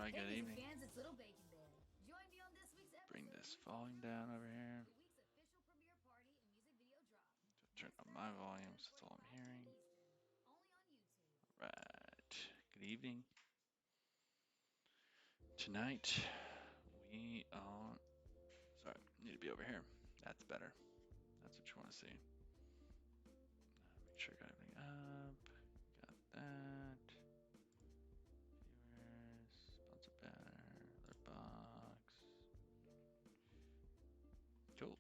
Alright, good evening. Bring this volume down over here. Turn up my volume so that's all I'm hearing. Alright, good evening. Tonight, we are... Sorry, need to be over here. That's better. That's what you want to see. Make sure I got everything up. Got that. Viewers, sponsor banner, other box. Cool.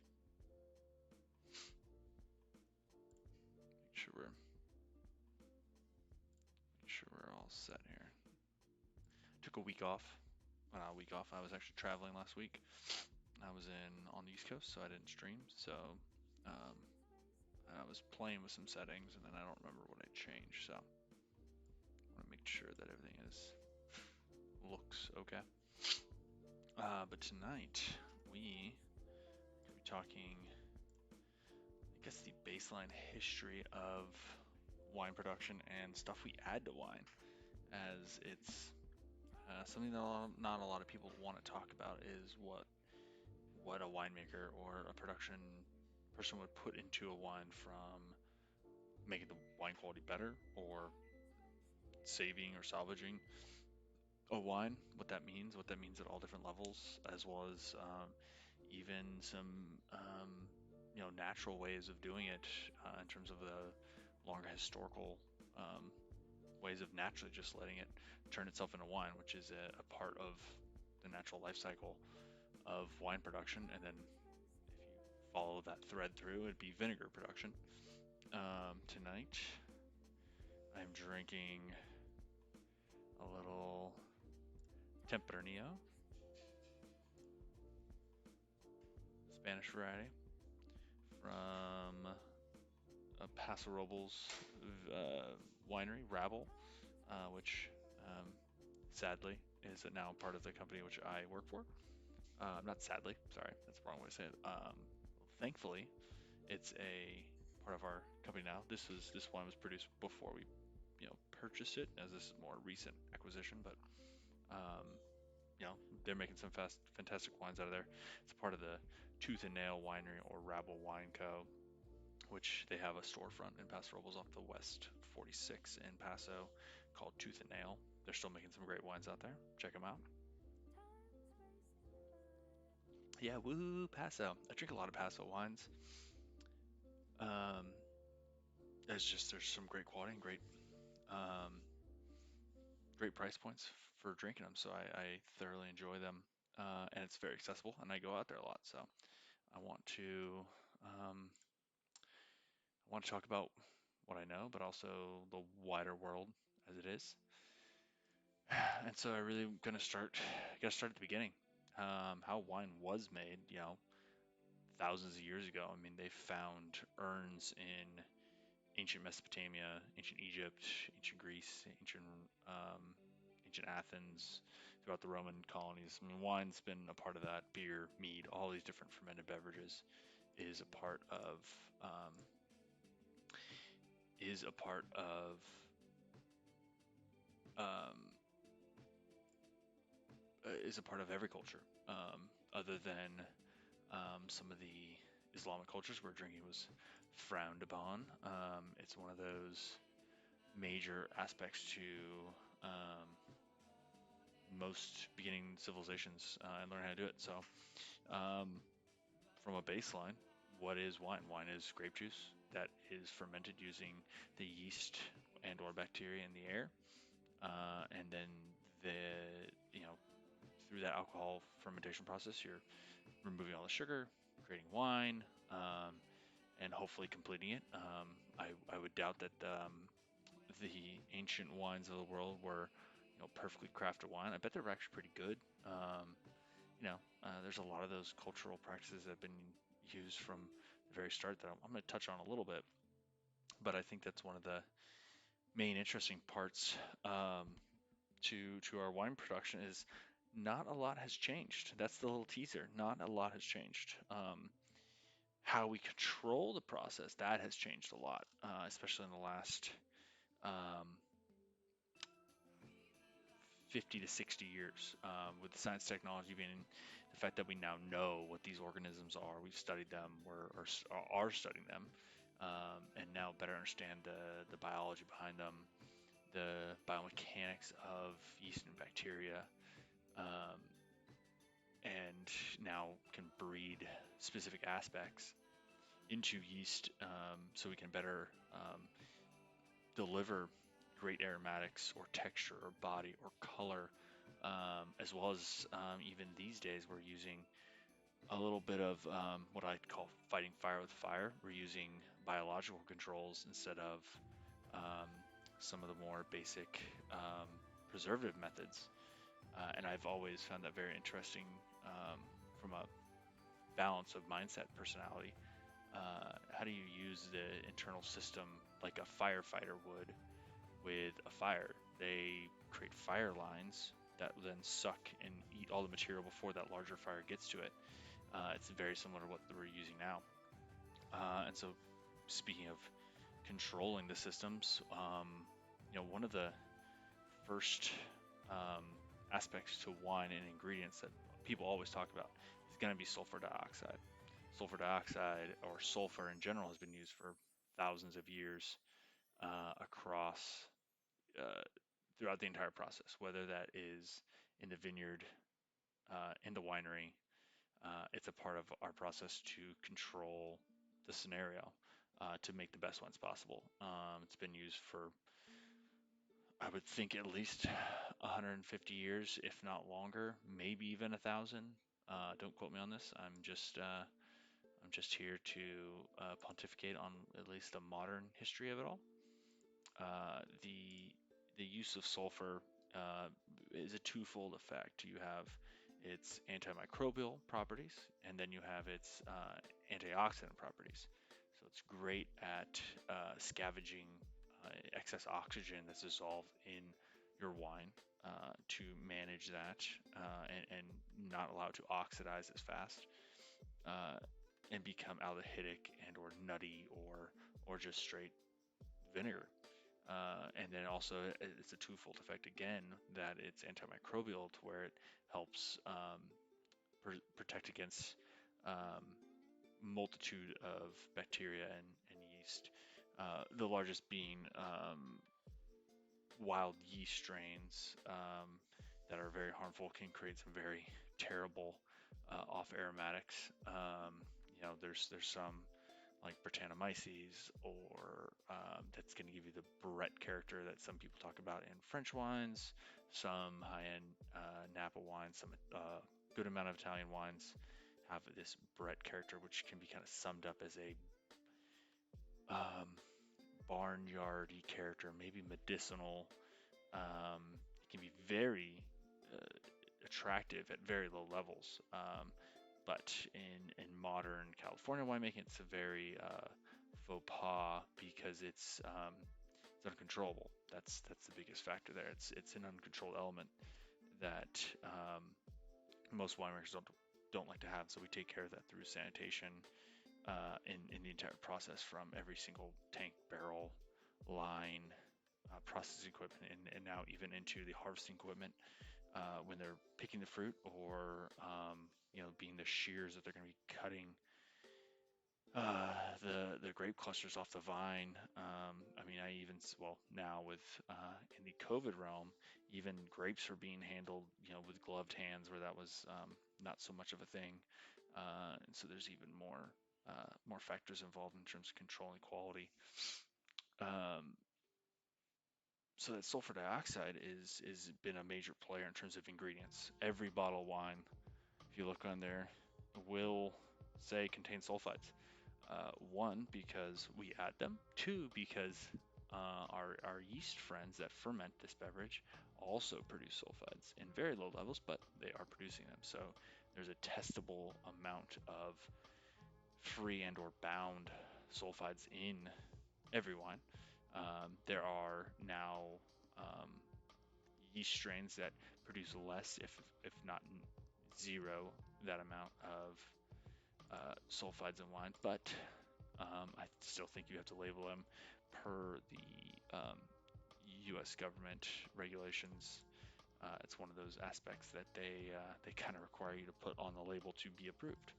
Make sure we're all set here. Took a week off. Well, not a week off. I was actually traveling last week. I was on the East Coast, so I didn't stream. So I was playing with some settings, and then I don't remember what I changed. So I want to make sure that everything looks okay. But tonight we will be talking, I guess, the baseline history of wine production and stuff we add to wine, as it's something that not a lot of people want to talk about is what a winemaker or a production person would put into a wine, from making the wine quality better or saving or salvaging a wine, what that means at all different levels, as well as even some natural ways of doing it in terms of the longer historical ways of naturally just letting it turn itself into wine, which is a part of the natural life cycle of wine production. And then if you follow that thread through, it'd be vinegar production. Tonight I'm drinking a little Tempranillo, Spanish variety, from Paso Robles winery, Rabble, which sadly is now part of the company which I work for. Not sadly, sorry, that's the wrong way to say it. Thankfully, it's a part of our company now. This wine was produced before we purchased it, as this is a more recent acquisition, but they're making some fantastic wines out of there. It's part of the Tooth and Nail Winery, or Rabble Wine Co., which they have a storefront in Paso Robles off the West 46 in Paso called Tooth and Nail. They're still making some great wines out there. Check them out. Yeah, woo, Paso. I drink a lot of Paso wines. There's some great quality and great price points for drinking them, so I thoroughly enjoy them, and it's very accessible, and I go out there a lot, so I want to talk about what I know, but also the wider world as it is. And so I really gotta start at the beginning. How wine was made, thousands of years ago. I mean, they found urns in ancient Mesopotamia, ancient Egypt, ancient Greece, ancient Athens, throughout the Roman colonies. I mean, wine's been a part of that. Beer, mead, all these different fermented beverages is a part of every culture, other than some of the Islamic cultures where drinking was frowned upon. It's one of those major aspects to most beginning civilizations and learn how to do it. So from a baseline, what is wine? Wine is grape juice that is fermented using the yeast and or bacteria in the air, and then through that alcohol fermentation process, you're removing all the sugar, creating wine, and hopefully completing it. I would doubt that the ancient wines of the world were perfectly crafted wine. I bet they're actually pretty good. There's a lot of those cultural practices that have been used from the very start that I'm going to touch on a little bit, but I think that's one of the main interesting parts to our wine production is not a lot has changed. That's the little teaser. Not a lot has changed. How we control the process, that has changed a lot, especially in the last 50 to 60 years, with the science technology being the fact that we now know what these organisms are. We've studied them, are studying them, and now better understand the biology behind them, the biomechanics of yeast and bacteria, um, and now can breed specific aspects into yeast, so we can better deliver great aromatics or texture or body or color, as well as even these days we're using a little bit of what I call fighting fire with fire. We're using biological controls instead of um, some of the more basic preservative methods. And I've always found that very interesting, from a balance of mindset, personality. How do you use the internal system like a firefighter would with a fire? They create fire lines that then suck and eat all the material before that larger fire gets to it. It's very similar to what we're using now. And so, speaking of controlling the systems, one of the first um, aspects to wine and ingredients that people always talk about is going to be sulfur dioxide. Sulfur dioxide, or sulfur in general, has been used for thousands of years across throughout the entire process, whether that is in the vineyard, in the winery. It's a part of our process to control the scenario, to make the best wines possible. It's been used for, I would think, at least 150 years, if not longer, maybe even 1,000. Don't quote me on this. I'm just here to pontificate on at least the modern history of it all. The use of sulfur is a twofold effect. You have its antimicrobial properties, and then you have its antioxidant properties. So it's great at scavenging excess oxygen that's dissolved in your wine, to manage that, and not allow it to oxidize as fast, uh, and become aldehydic and or nutty or just straight vinegar. And then also it's a twofold effect again, that it's antimicrobial to where it helps protect against um, multitude of bacteria and yeast. The largest being wild yeast strains that are very harmful, can create some very terrible off aromatics. There's some like Brettanomyces, or that's going to give you the Brett character that some people talk about in French wines, some high-end Napa wines, some good amount of Italian wines have this Brett character, which can be kind of summed up as a barnyardy character, maybe medicinal. It can be very attractive at very low levels. But in modern California winemaking, it's a very faux pas, because it's uncontrollable. That's the biggest factor there. It's an uncontrolled element that most winemakers don't like to have. So we take care of that through sanitation, in the entire process, from every single tank, barrel, line, processing equipment, and now even into the harvesting equipment, when they're picking the fruit, or being the shears that they're going to be cutting the grape clusters off the vine. I mean, now with in the COVID realm, even grapes are being handled, with gloved hands, where that was not so much of a thing. And so there's even more factors involved in terms of controlling quality. Um, so that sulfur dioxide is been a major player in terms of ingredients. Every bottle of wine, if you look on there, will say contains sulfides. One, because we add them. Two, because our yeast friends that ferment this beverage also produce sulfides in very low levels, but they are producing them. So there's a testable amount of free and or bound sulfides in every wine. There are now um, yeast strains that produce less, if not zero, that amount of sulfides in wine, but I still think you have to label them per the U.S. government regulations, It's one of those aspects that they kind of require you to put on the label to be approved.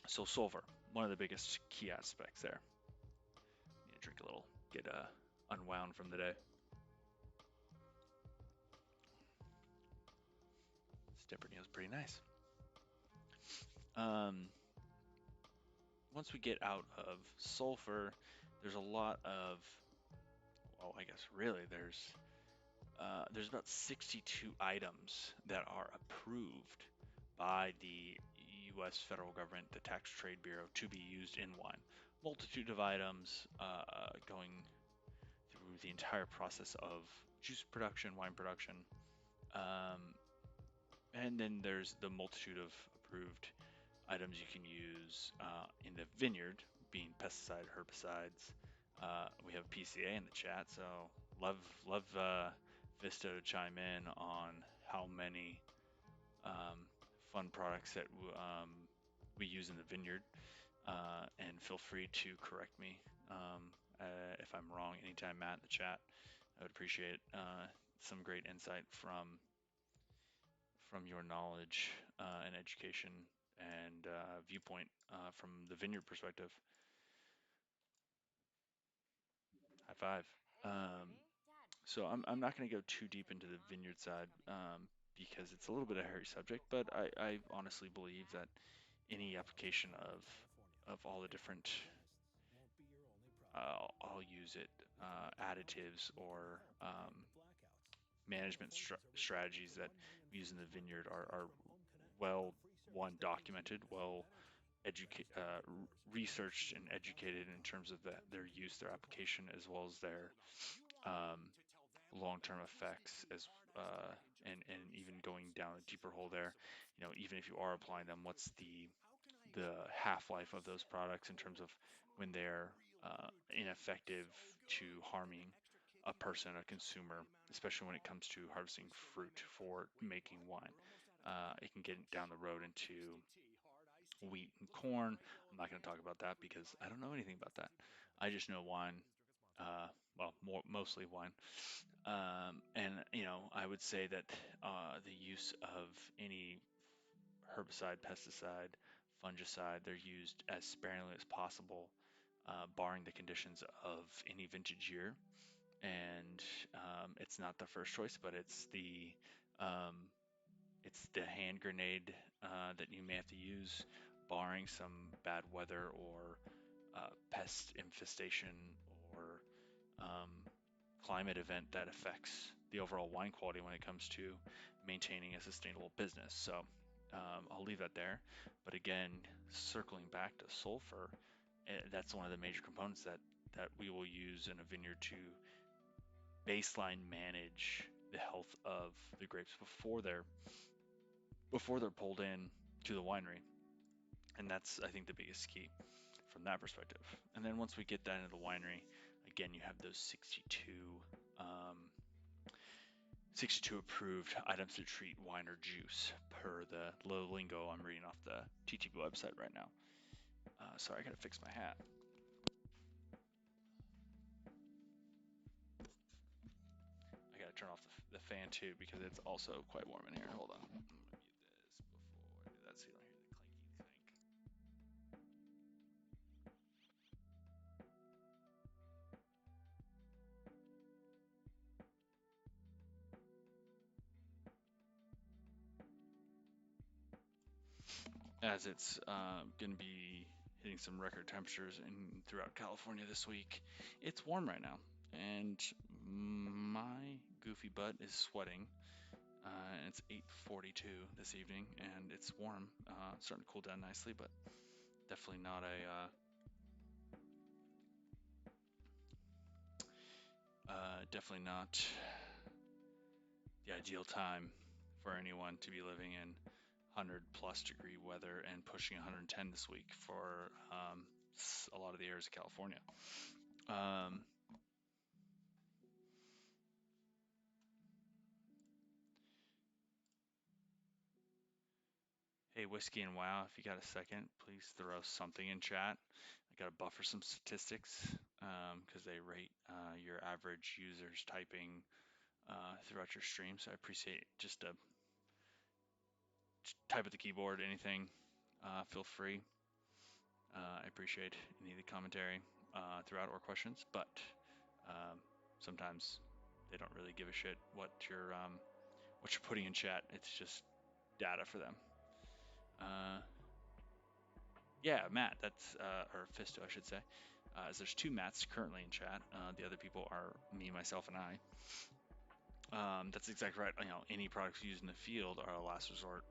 So sulfur, one of the biggest key aspects there. Need to drink a little, get unwound from the day. Stepperneal's pretty nice. Once we get out of sulfur, there's a lot of, well, I guess really there's about 62 items that are approved by the U.S. federal government, the Tax Trade Bureau, to be used in wine. Multitude of items going through the entire process of juice production, wine production. And then there's the multitude of approved items you can use in the vineyard, being pesticide, herbicides. We have PCA in the chat, so love Vista to chime in on how many fun products that we use in the vineyard, and feel free to correct me if I'm wrong anytime, Matt, in the chat. I would appreciate some great insight from your knowledge and education and viewpoint from the vineyard perspective. High five. So I'm not going to go too deep into the vineyard side because it's a little bit of a hairy subject, but I honestly believe that any application of all the different I'll use it additives or management strategies that we use in the vineyard are well documented, well researched and educated in terms of their use, their application, as well as their long-term effects, and even going down a deeper hole there. Even if you are applying them, what's the half-life of those products in terms of when they're ineffective to harming a person, a consumer, especially when it comes to harvesting fruit for making wine. It can get down the road into wheat and corn. I'm not going to talk about that because I don't know anything about that. I just know wine, well, mostly wine. And I would say that the use of any herbicide, pesticide, fungicide, they're used as sparingly as possible, barring the conditions of any vintage year. And it's not the first choice, but um, it's the hand grenade that you may have to use, barring some bad weather or pest infestation or climate event that affects the overall wine quality when it comes to maintaining a sustainable business. So I'll leave that there. But again, circling back to sulfur, that's one of the major components that we will use in a vineyard to baseline manage the health of the grapes before they're pulled in to the winery. And that's, I think, the biggest key from that perspective. And then once we get that into the winery, again, you have those 62 approved items to treat wine or juice per the lingo I'm reading off the TTB website right now. Sorry, I gotta fix my hat. I gotta turn off the fan too because it's also quite warm in here. Hold on. I'm gonna mute this before I do that so you don't hear the clinky clink. As it's going to be hitting some record temperatures throughout California this week. It's warm right now, and my goofy butt is sweating. And it's 8:42 this evening, and it's warm. It's starting to cool down nicely, but definitely not the ideal time for anyone to be living in 100+ degree weather and pushing 110 this week for a lot of the areas of California. Hey, Whiskey and Wow, if you got a second, please throw something in chat. I got to buffer some statistics because they rate your average users typing throughout your stream. So I appreciate just type at the keyboard, anything. Feel free. I appreciate any of the commentary throughout or questions, but sometimes they don't really give a shit what you're putting in chat. It's just data for them. Yeah, Matt, that's or Fisto, I should say. As there's 2 Matts currently in chat. The other people are me, myself, and I. That's exactly right. Any products used in the field are a last resort.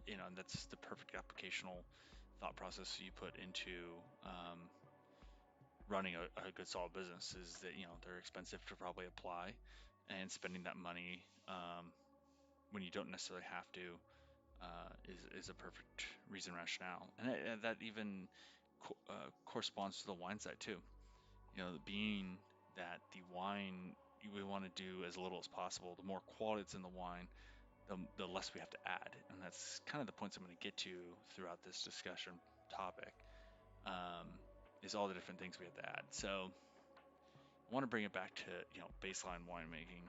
And that's the perfect applicational thought process you put into running a good solid business. Is that they're expensive to probably apply, and spending that money when you don't necessarily have to is a perfect reason rationale, and that even corresponds to the wine side too. Being that the wine we want to do as little as possible, the more quality that's in the wine, the less we have to add, and that's kind of the points I'm going to get to throughout this discussion topic. Is all the different things we have to add. So I want to bring it back to baseline winemaking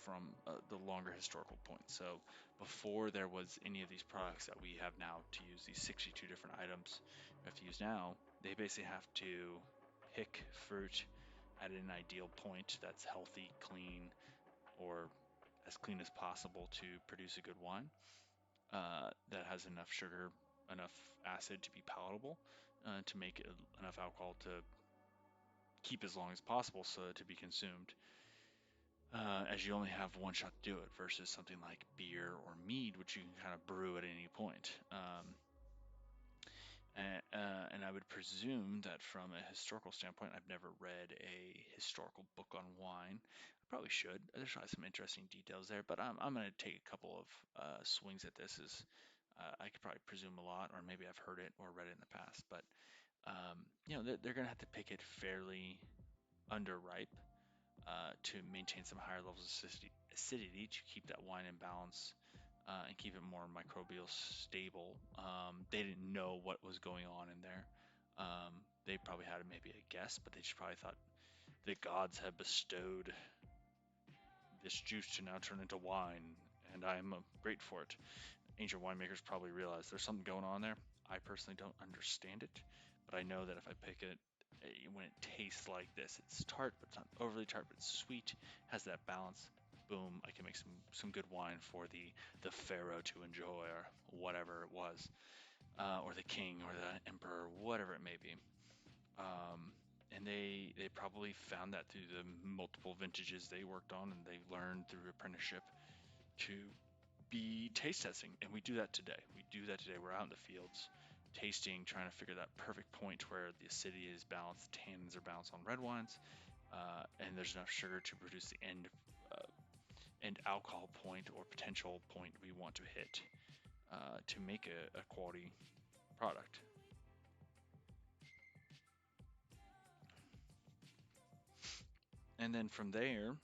from the longer historical point. So before there was any of these products that we have now to use, these 62 different items we have to use now, they basically have to pick fruit at an ideal point that's healthy, clean, or as clean as possible to produce a good wine that has enough sugar, enough acid to be palatable, to make enough alcohol to keep as long as possible so to be consumed. As you only have one shot to do it versus something like beer or mead, which you can kind of brew at any point. And I would presume that from a historical standpoint, I've never read a historical book on wine. I probably should. There's probably some interesting details there, but I'm going to take a couple of swings at this. I could probably presume a lot, or maybe I've heard it or read it in the past. But they're going to have to pick it fairly underripe to maintain some higher levels of acidity to keep that wine in balance and keep it more microbial stable. They didn't know what was going on in there. They probably had maybe a guess, but they just probably thought the gods have bestowed this juice to now turn into wine, and I am great for it. Ancient winemakers probably realized there's something going on there. I personally don't understand it, but I know that if I pick it, when it tastes like this, it's tart, but it's not overly tart, but it's sweet, has that balance. Boom, I can make some good wine for the pharaoh to enjoy, or whatever it was, or the king, or the emperor, whatever it may be. And they probably found that through the multiple vintages they worked on, and they learned through apprenticeship to be taste testing, and we do that today. We're out in the fields tasting, trying to figure that perfect point where the acidity is balanced, tannins are balanced on red wines, and there's enough sugar to produce the end alcohol point or potential point we want to hit to make a quality product. And then from there,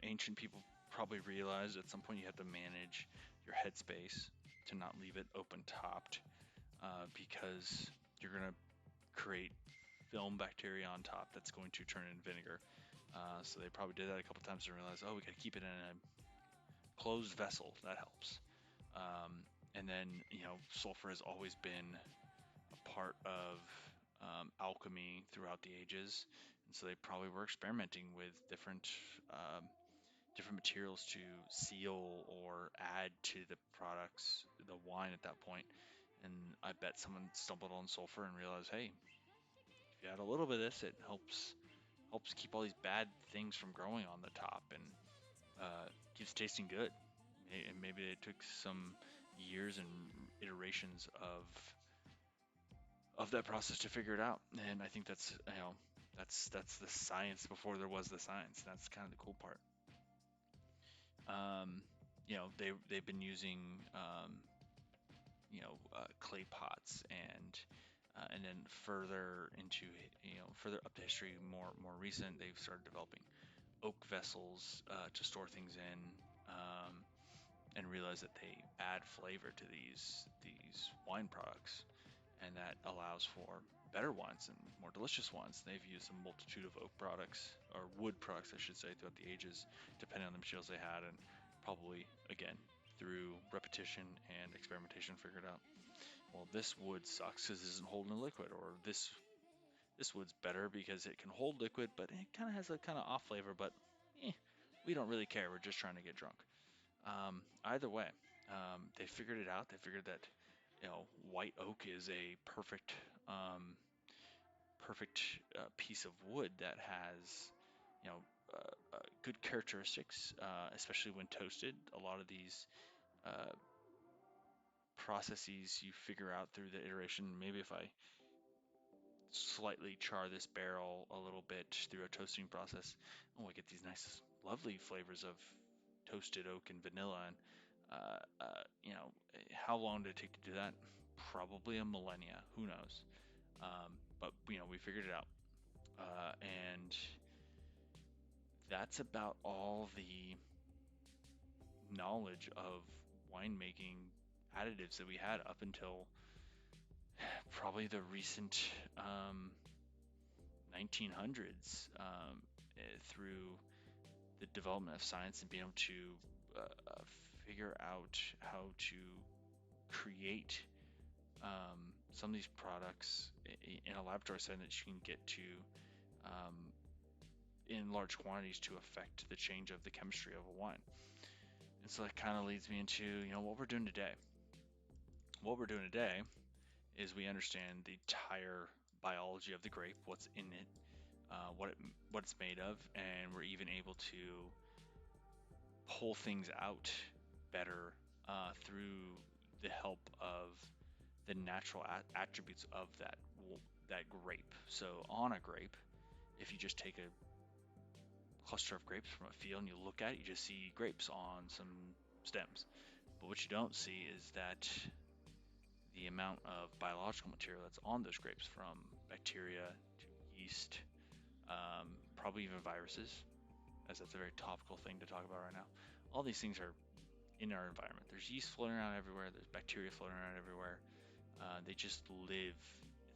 ancient people probably realized at some point you have to manage your headspace to not leave it open topped because you're going to create film bacteria on top that's going to turn into vinegar. So they probably did that a couple times and realized, we got to keep it in a closed vessel. That helps. And then, sulfur has always been a part of alchemy throughout the ages. And so they probably were experimenting with different materials to seal or add to the products, the wine at that point. And I bet someone stumbled on sulfur and realized, hey, if you add a little bit of this, it helps keep all these bad things from growing on the top and keeps tasting good. And maybe it took some years and iterations of that process to figure it out. And I think that's that's the science before there was the science. That's kind of the cool part. They've been using clay pots and then further into further up the history, more recent, they've started developing oak vessels to store things in, and realize that they add flavor to these wine products, and that allows for better wines and more delicious wines. They've used a multitude of oak products, or wood products, I should say, throughout the ages, depending on the materials they had, and probably, again, through repetition and experimentation, figured out, well, this wood sucks because it isn't holding a liquid, or this wood's better because it can hold liquid, but it kind of has a kind of off flavor, but eh, we don't really care. We're just trying to get drunk. Either way, they figured it out. They figured that, white oak is a perfect piece of wood that has, you know, good characteristics, especially when toasted. A lot of these uh, processes you figure out through the iteration. Maybe if I slightly char this barrel a little bit through a toasting process, I get these nice, lovely flavors of toasted oak and vanilla. And how long did it take to do that? Probably a millennia. Who knows? But we figured it out, and that's about all the knowledge of winemaking additives that we had up until probably the recent 1900s, through the development of science and being able to figure out how to create some of these products in a laboratory setting that you can get to um, in large quantities to affect the change of the chemistry of a wine. And so that kind of leads me into what we're doing today. What we're doing today is we understand the entire biology of the grape, what's in it, what it's made of, and we're even able to pull things out better through the help of the natural attributes of that grape. So on a grape, if you just take a cluster of grapes from a field and you look at it, you just see grapes on some stems. But what you don't see is that the amount of biological material that's on those grapes, from bacteria to yeast, probably even viruses, as that's a very topical thing to talk about right now. All these things are in our environment. There's yeast floating around everywhere. There's bacteria floating around everywhere. They just live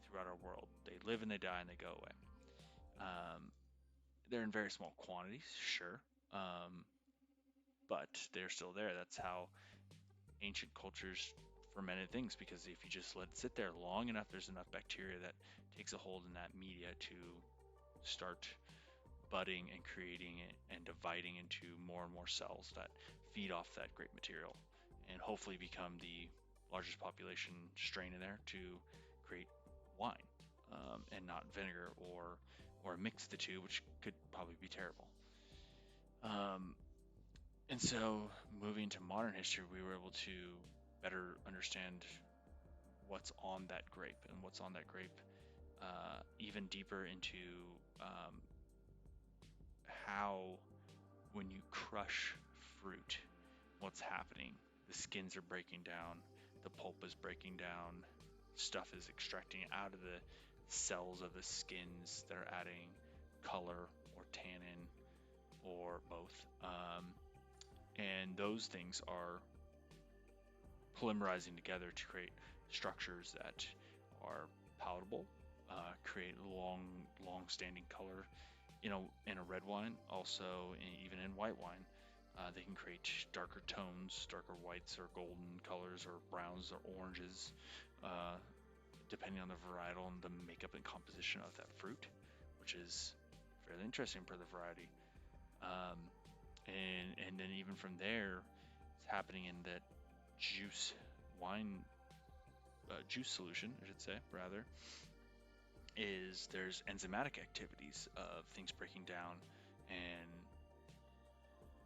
throughout our world. They live and they die and they go away. They're in very small quantities, sure, but they're still there. That's how ancient cultures fermented things, because if you just let it sit there long enough, there's enough bacteria that takes a hold in that media to start budding and creating it and dividing into more and more cells that feed off that grape material and hopefully become the largest population strain in there to create wine, and not vinegar or mix the two, which could probably be terrible. And so moving to modern history, we were able to better understand what's on that grape and what's on that grape, even deeper into how, when you crush fruit, what's happening. The skins are breaking down, the pulp is breaking down, stuff is extracting out of the cells of the skins that are adding color or tannin or both. And those things are polymerizing together to create structures that are palatable, create long-standing color. In a red wine, also even in white wine, they can create darker tones, darker whites or golden colors or browns or oranges, depending on the varietal and the makeup and composition of that fruit, which is fairly interesting per the variety. And then even from there, it's happening in that juice solution, I should say, rather, is there's enzymatic activities of things breaking down, and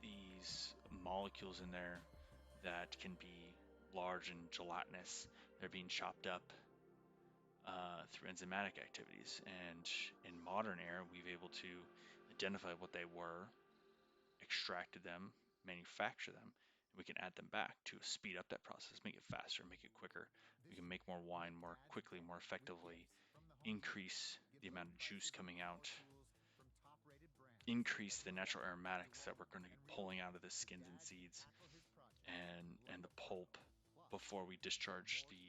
these molecules in there that can be large and gelatinous, they're being chopped up through enzymatic activities. And in modern era, we've able to identify what they were, extracted them, manufacture them, and we can add them back to speed up that process, make it faster, make it quicker. We can make more wine more quickly, more effectively, increase the amount of juice coming out, increase the natural aromatics that we're going to be pulling out of the skins and seeds and the pulp before we discharge the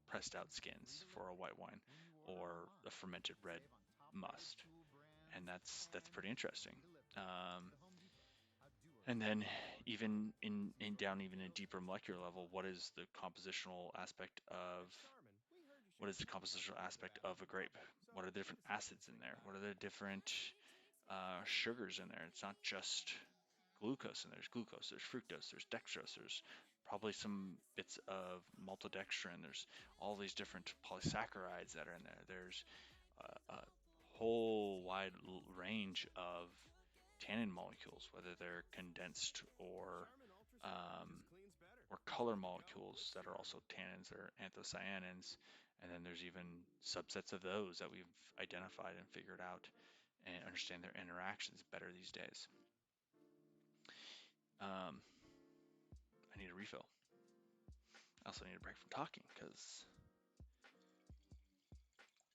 pressed out skins for a white wine. or a fermented red must, and that's pretty interesting. Um, and then even in down even a deeper molecular level, what is the compositional aspect of a grape? What are the different acids in there? What are the different sugars in there? It's not just glucose in there. There's glucose, there's fructose, there's dextrose, there's probably some bits of maltodextrin. There's all these different polysaccharides that are in there. There's a whole wide range of tannin molecules, whether they're condensed or color molecules that are also tannins or anthocyanins. And then there's even subsets of those that we've identified and figured out and understand their interactions better these days. I need a refill. I also need a break from talking because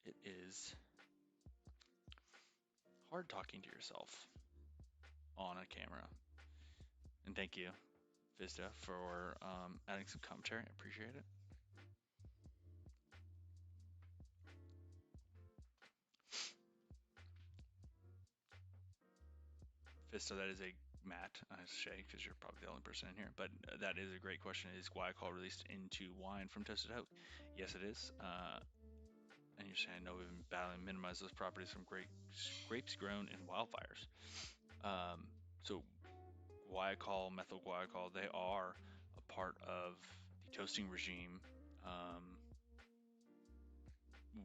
it is hard talking to yourself on a camera. And thank you, Vista, for adding some commentary. I appreciate it. Vista, that is a Matt, Shay, because you're probably the only person in here, but that is a great question. Is guaiacol released into wine from toasted oak? Yes, it is. And you're saying, no, we've been battling to minimize those properties from grapes grown in wildfires. So guaiacol, methyl guaiacol, they are a part of the toasting regime.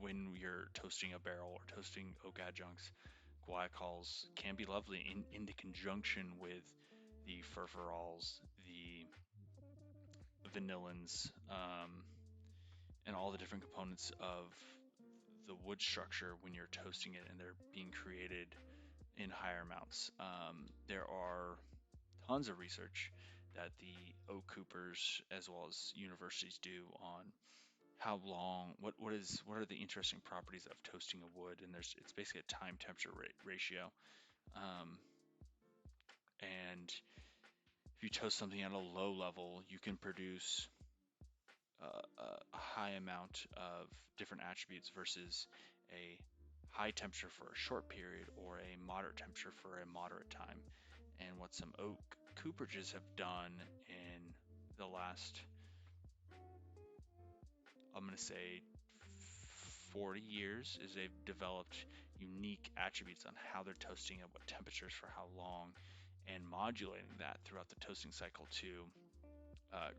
When you're toasting a barrel or toasting oak adjuncts, guaiacols can be lovely in the conjunction with the furfurols, the vanillins, and all the different components of the wood structure when you're toasting it and they're being created in higher amounts. There are tons of research that the oak coopers as well as universities do on how long, what are the interesting properties of toasting a wood, and it's basically a time temperature ratio. And if you toast something at a low level, you can produce a high amount of different attributes versus a high temperature for a short period or a moderate temperature for a moderate time. And what some oak cooperages have done in the last, I'm going to say 40 years, is they've developed unique attributes on how they're toasting at what temperatures for how long, and modulating that throughout the toasting cycle to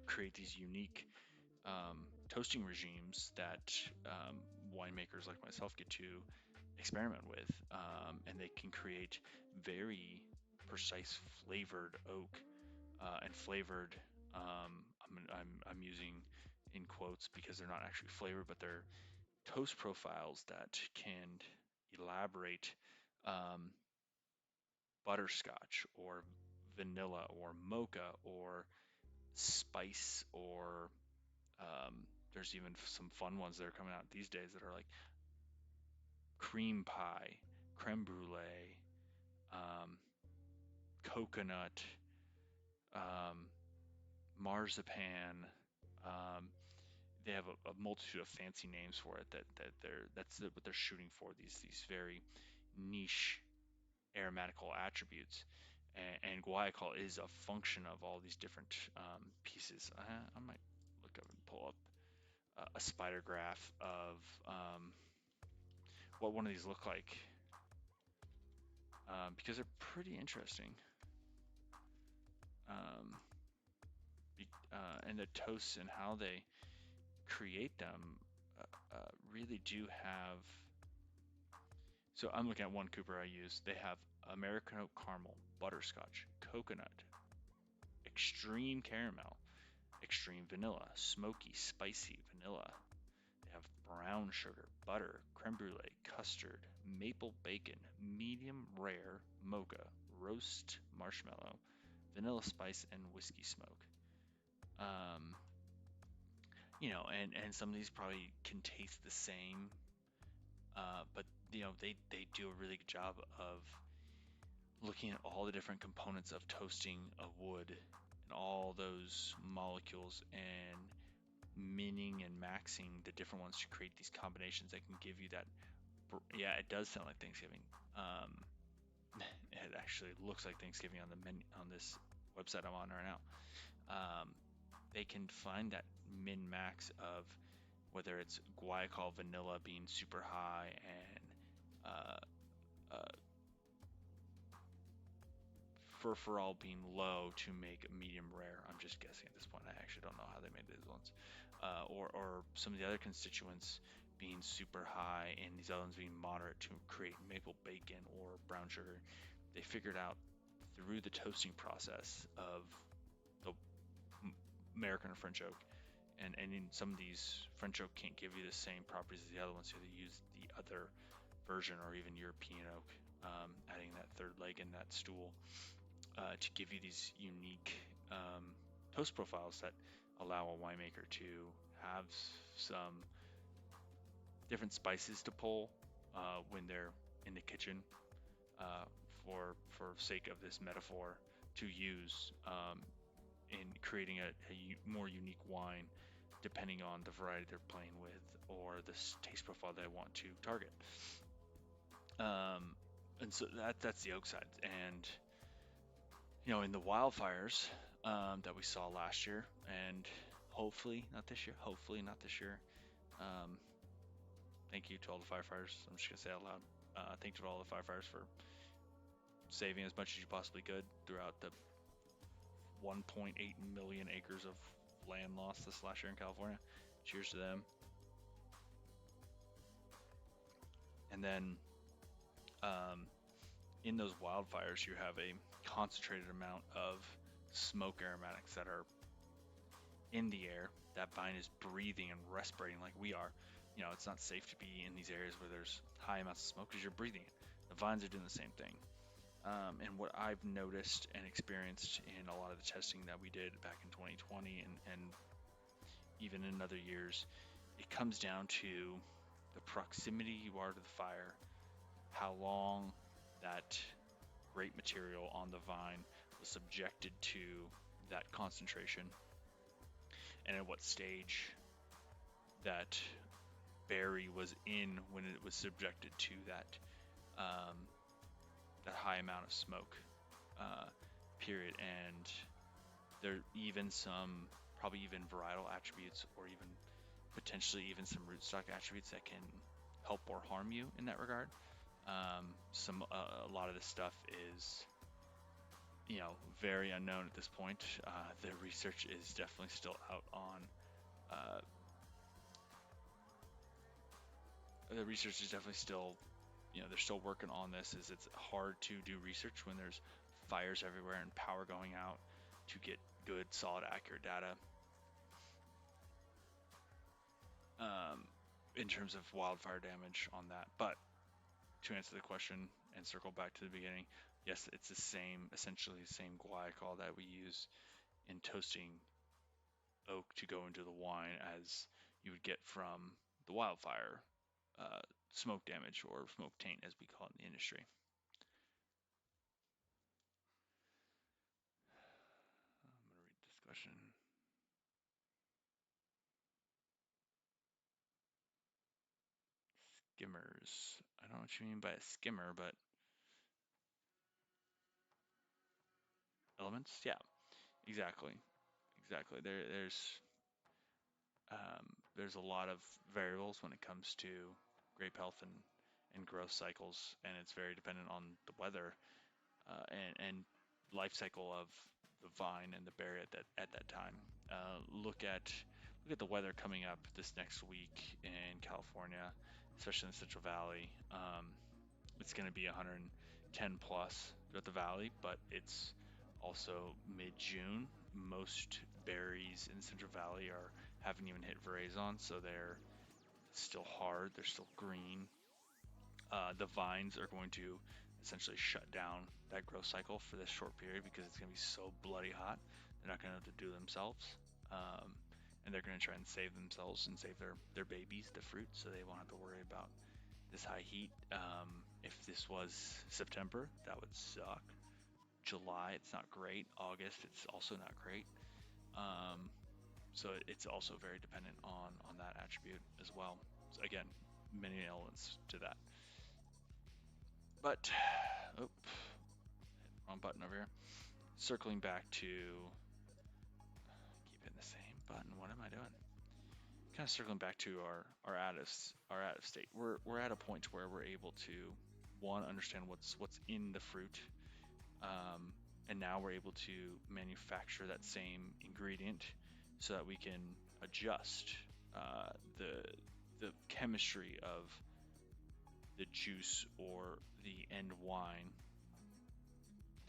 create these unique toasting regimes that winemakers like myself get to experiment with, and they can create very precise flavored oak and flavored. I'm using in quotes because they're not actually flavored, but they're toast profiles that can elaborate butterscotch or vanilla or mocha or spice or there's even some fun ones that are coming out these days that are like cream pie, creme brulee, coconut, marzipan. They have a multitude of fancy names for it that's what they're shooting for, these very niche aromatical attributes. And guaiacol is a function of all these different pieces. I might look up and pull up a spider graph of what one of these look like, because they're pretty interesting. And the toasts and how they create them really do have. So I'm looking at one cooper I use. They have American oak caramel, butterscotch, coconut, extreme caramel, extreme vanilla, smoky, spicy vanilla. They have brown sugar, butter, creme brulee, custard, maple bacon, medium rare, mocha, roast marshmallow, vanilla spice, and whiskey smoke. And some of these probably can taste the same, but they do a really good job of looking at all the different components of toasting a wood and all those molecules and minning and maxing the different ones to create these combinations that can give you that. Yeah, it does sound like Thanksgiving. It actually looks like Thanksgiving on the menu on this website I'm on right now. They can find that min max of whether it's guaiacol vanilla being super high and uh, uh, furfural being low to make a medium rare. I'm just guessing at this point. I actually don't know how they made these ones. Or some of the other constituents being super high and these other ones being moderate to create maple bacon or brown sugar. They figured out through the toasting process of the American or French oak, and in some of these French oak can't give you the same properties as the other ones, so they use the other version or even European oak, adding that third leg in that stool to give you these unique toast profiles that allow a winemaker to have some different spices to pull when they're in the kitchen, uh, for sake of this metaphor, to use in creating a more unique wine depending on the variety they're playing with or the taste profile they want to target. And so that's the oak side. And in the wildfires that we saw last year, and hopefully not this year. Um, Thank you to all the firefighters. I'm just gonna say out loud. Thank you to all the firefighters for saving as much as you possibly could throughout the 1.8 million acres of land lost this last year in California. Cheers to them. And then in those wildfires, you have a concentrated amount of smoke aromatics that are in the air. That vine is breathing and respirating like we are. It's not safe to be in these areas where there's high amounts of smoke because you're breathing it. The vines are doing the same thing. And what I've noticed and experienced in a lot of the testing that we did back in 2020 and even in other years, it comes down to the proximity you are to the fire, how long that grape material on the vine was subjected to that concentration, and at what stage that berry was in when it was subjected to that that high amount of smoke period. And there are even some, probably even varietal attributes, or even potentially even some rootstock attributes that can help or harm you in that regard. A lot of this stuff is very unknown at this point. The research is definitely still out on the research is definitely still, they're still working on this. It's hard to do research when there's fires everywhere and power going out to get good, solid, accurate data in terms of wildfire damage on that. But to answer the question and circle back to the beginning, yes, it's essentially the same guaiacol that we use in toasting oak to go into the wine as you would get from the wildfire smoke damage, or smoke taint as we call it in the industry. I'm going to read this question. Skimmers. I don't know what you mean by a skimmer, but elements? Yeah, exactly. There's a lot of variables when it comes to grape health and growth cycles, and it's very dependent on the weather and life cycle of the vine and the berry at that time. Look at the weather coming up this next week in California, especially in the Central Valley. It's going to be 110 plus throughout the valley, but it's also mid-June. Most berries in the Central Valley haven't even hit veraison, so they're still hard. They're still green. The vines are going to essentially shut down that growth cycle for this short period because it's going to be so bloody hot. They're not going to be able to do themselves, and they're going to try and save themselves and save their babies, the fruit, so they won't have to worry about this high heat. If this was September, that would suck. July, it's not great. August, it's also not great. So it's also very dependent on that attribute as well. So again, many elements to that. But, oh, wrong button over here. Circling back to, keep hitting the same button. What am I doing? Kind of circling back to our additive state. We're at a point where we're able to, one, understand what's in the fruit, and now we're able to manufacture that same ingredient so that we can adjust the chemistry of the juice or the end wine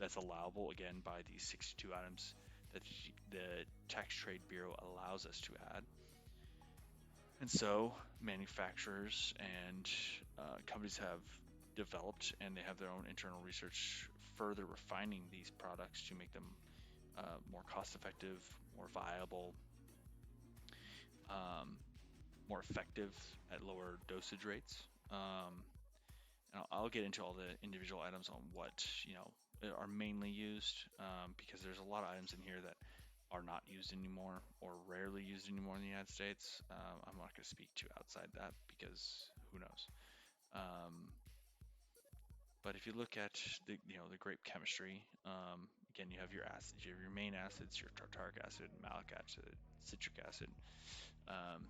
that's allowable, again, by these 62 items that the Tax Trade Bureau allows us to add. And so manufacturers and companies have developed, and they have their own internal research further refining these products to make them more cost effective, more viable, more effective at lower dosage rates. And I'll get into all the individual items on what are mainly used, because there's a lot of items in here that are not used anymore or rarely used anymore in the United States. I'm not going to speak to outside that because who knows. But if you look at the grape chemistry, again, you have your acids, you have your main acids, your tartaric acid, malic acid, citric acid.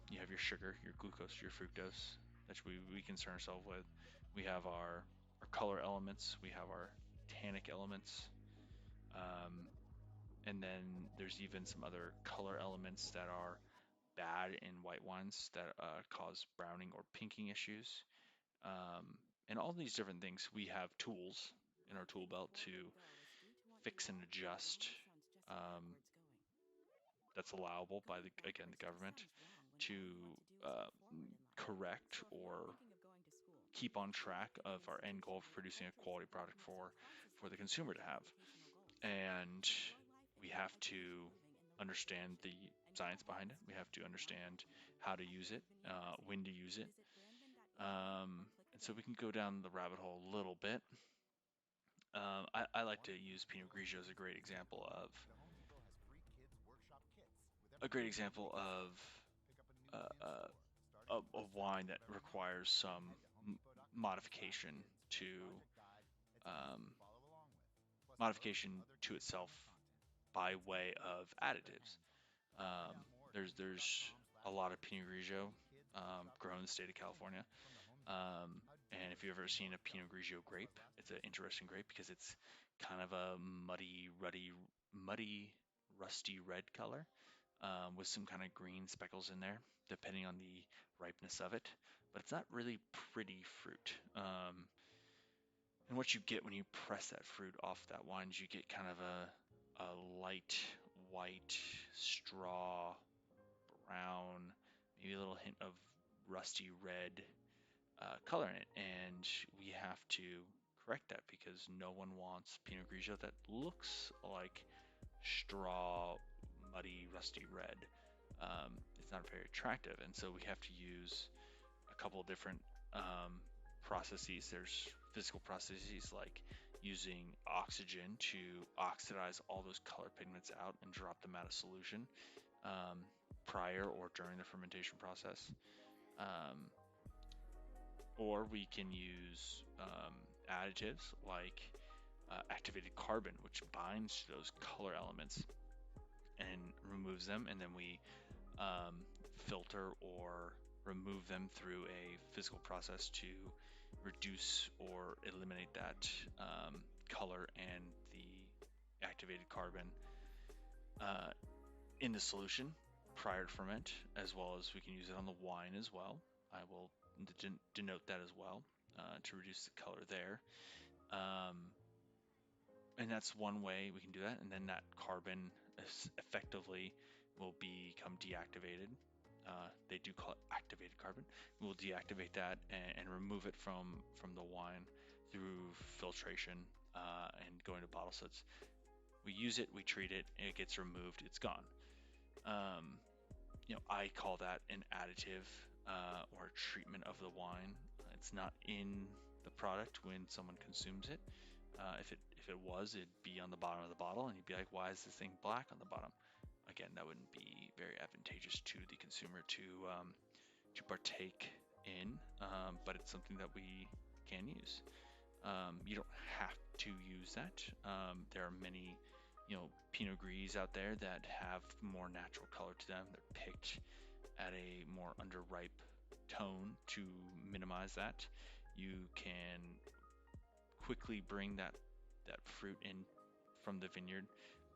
You have your sugar, your glucose, your fructose that we concern ourselves with. We have our color elements. We have our tannic elements. And then there's even some other color elements that are bad in white wines that cause browning or pinking issues. And all these different things, we have tools in our tool belt to fix and adjust. That's allowable by the government to correct or keep on track of our end goal of producing a quality product for the consumer to have. And we have to understand the science behind it. We have to understand how to use it, when to use it. And so we can go down the rabbit hole a little bit. I like to use Pinot Grigio as a great example of a wine that requires some modification to um, itself by way of additives. Um, there's a lot of Pinot Grigio grown in the state of California. And if you've ever seen a Pinot Grigio grape, it's an interesting grape because it's kind of a muddy, rusty red color, with some kind of green speckles in there, depending on the ripeness of it. But it's not really pretty fruit. And what you get when you press that fruit off that wine is you get kind of a light white, straw, brown, maybe a little hint of rusty red color in it. And we have to correct that because no one wants Pinot Grigio that looks like straw, muddy, rusty red. It's not very attractive, and so we have to use a couple of different processes. There's physical processes like using oxygen to oxidize all those color pigments out and drop them out of solution prior or during the fermentation process. Or we can use additives like activated carbon, which binds to those color elements and removes them, and then we filter or remove them through a physical process to reduce or eliminate that color and the activated carbon in the solution prior to ferment, as well as we can use it on the wine as well. I will denote that as well to reduce the color there. And that's one way we can do that. And then that carbon effectively will become deactivated. They do call it activated carbon. We'll deactivate that and remove it from the wine through filtration and going to bottle. So we use it, we treat it, it gets removed, it's gone. I call that an additive or treatment of the wine. It's not in the product when someone consumes it. If it was, it'd be on the bottom of the bottle, and you'd be like, "Why is this thing black on the bottom?" again, that wouldn't be very advantageous to the consumer to partake in, but it's something that we can use. You don't have to use that. There are many, Pinot Gris out there that have more natural color to them. They're picked at a more underripe tone to minimize that. You can quickly bring that fruit in from the vineyard,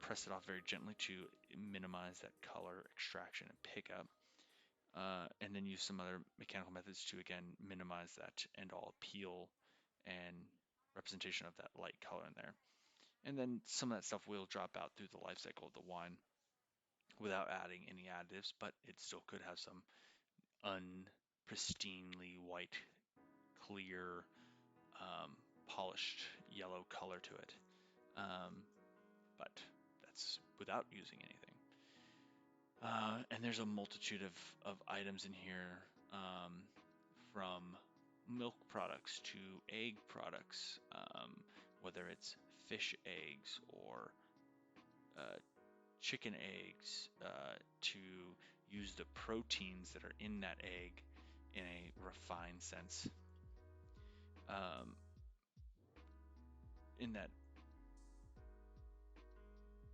press it off very gently to minimize that color extraction and pickup, and then use some other mechanical methods to again minimize that end all appeal and representation of that light color in there. And then some of that stuff will drop out through the life cycle of the wine without adding any additives, but it still could have some unpristinely white, clear, polished yellow color to it. But that's without using anything. And there's a multitude of items in here, from milk products to egg products, whether it's fish eggs or chicken eggs, to use the proteins that are in that egg in a refined sense. In that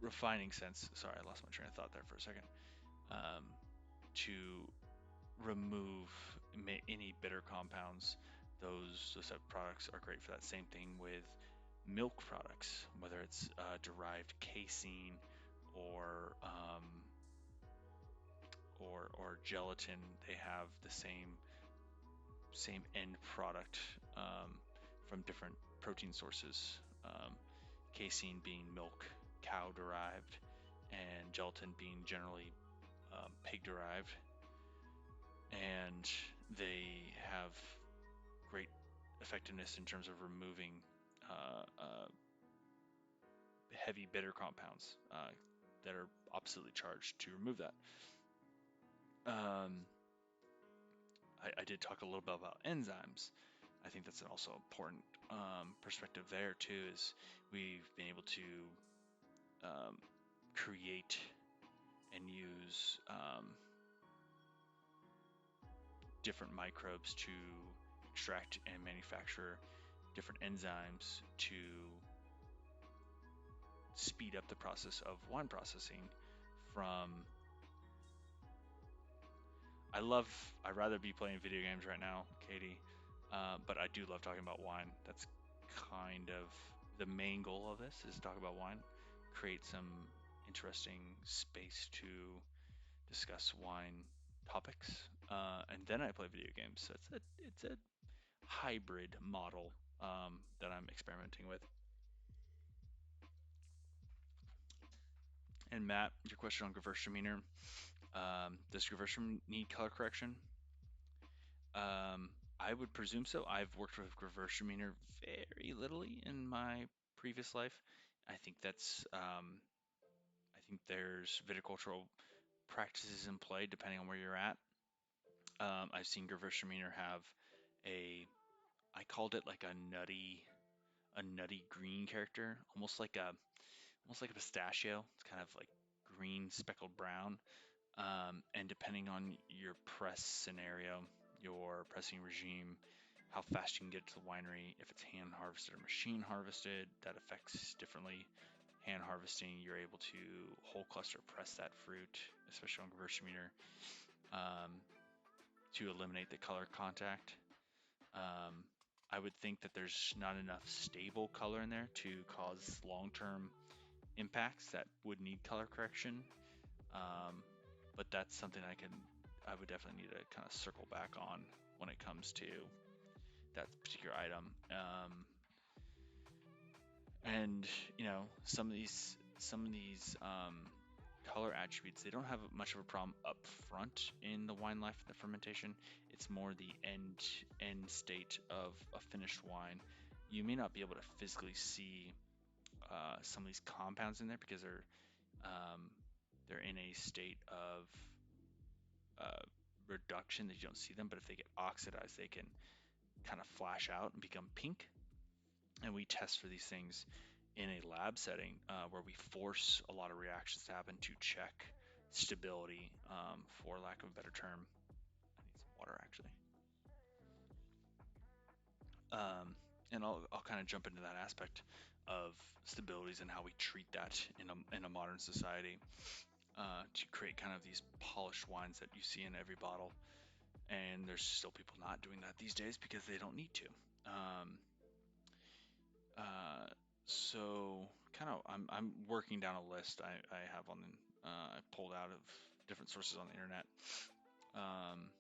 refining sense, sorry, I lost my train of thought there for a second, to remove any bitter compounds. Those type of products are great for that. Same thing with milk products, whether it's derived casein or gelatin. They have the same end product, from different protein sources. Casein being milk, cow derived, and gelatin being generally pig derived. And they have great effectiveness in terms of removing heavy bitter compounds that are oppositely charged to remove that. I did talk a little bit about enzymes. I think that's also important perspective there too, is we've been able to create and use different microbes to extract and manufacture different enzymes to speed up the process of wine processing. I'd rather be playing video games right now, Katie, but I do love talking about wine. That's kind of the main goal of this, is to talk about wine, create some interesting space to discuss wine topics, and then I play video games. So it's a hybrid model that I'm experimenting with. And Matt, your question on Gewürztraminer. Does Gewürztraminer need color correction? I would presume so. I've worked with Gewürztraminer very littly in my previous life. I think there's viticultural practices in play depending on where you're at. I've seen Gewürztraminer have I called it like a nutty green character, almost like a pistachio. It's kind of like green speckled brown. And depending on your press scenario, your pressing regime, how fast you can get to the winery, if it's hand harvested or machine harvested, that affects differently. Hand harvesting, you're able to whole cluster press that fruit, especially on Gewürztraminer, to eliminate the color contact. I would think that there's not enough stable color in there to cause long-term impacts that would need color correction. But that's something I would definitely need to kind of circle back on when it comes to that particular item. And some of these color attributes, they don't have much of a problem up front in the wine life of the fermentation. It's more the end state of a finished wine. You may not be able to physically see some of these compounds in there because they're in a state of reduction that you don't see them, but if they get oxidized, they can kind of flash out and become pink. And we test for these things in a lab setting, where we force a lot of reactions to happen to check stability, for lack of a better term. I need some water actually. And I'll kind of jump into that aspect of stabilities and how we treat that in a modern society, to create kind of these polished wines that you see in every bottle. And there's still people not doing that these days because they don't need to. Um, so kind of I'm working down a list I have on I pulled out of different sources on the internet. Um,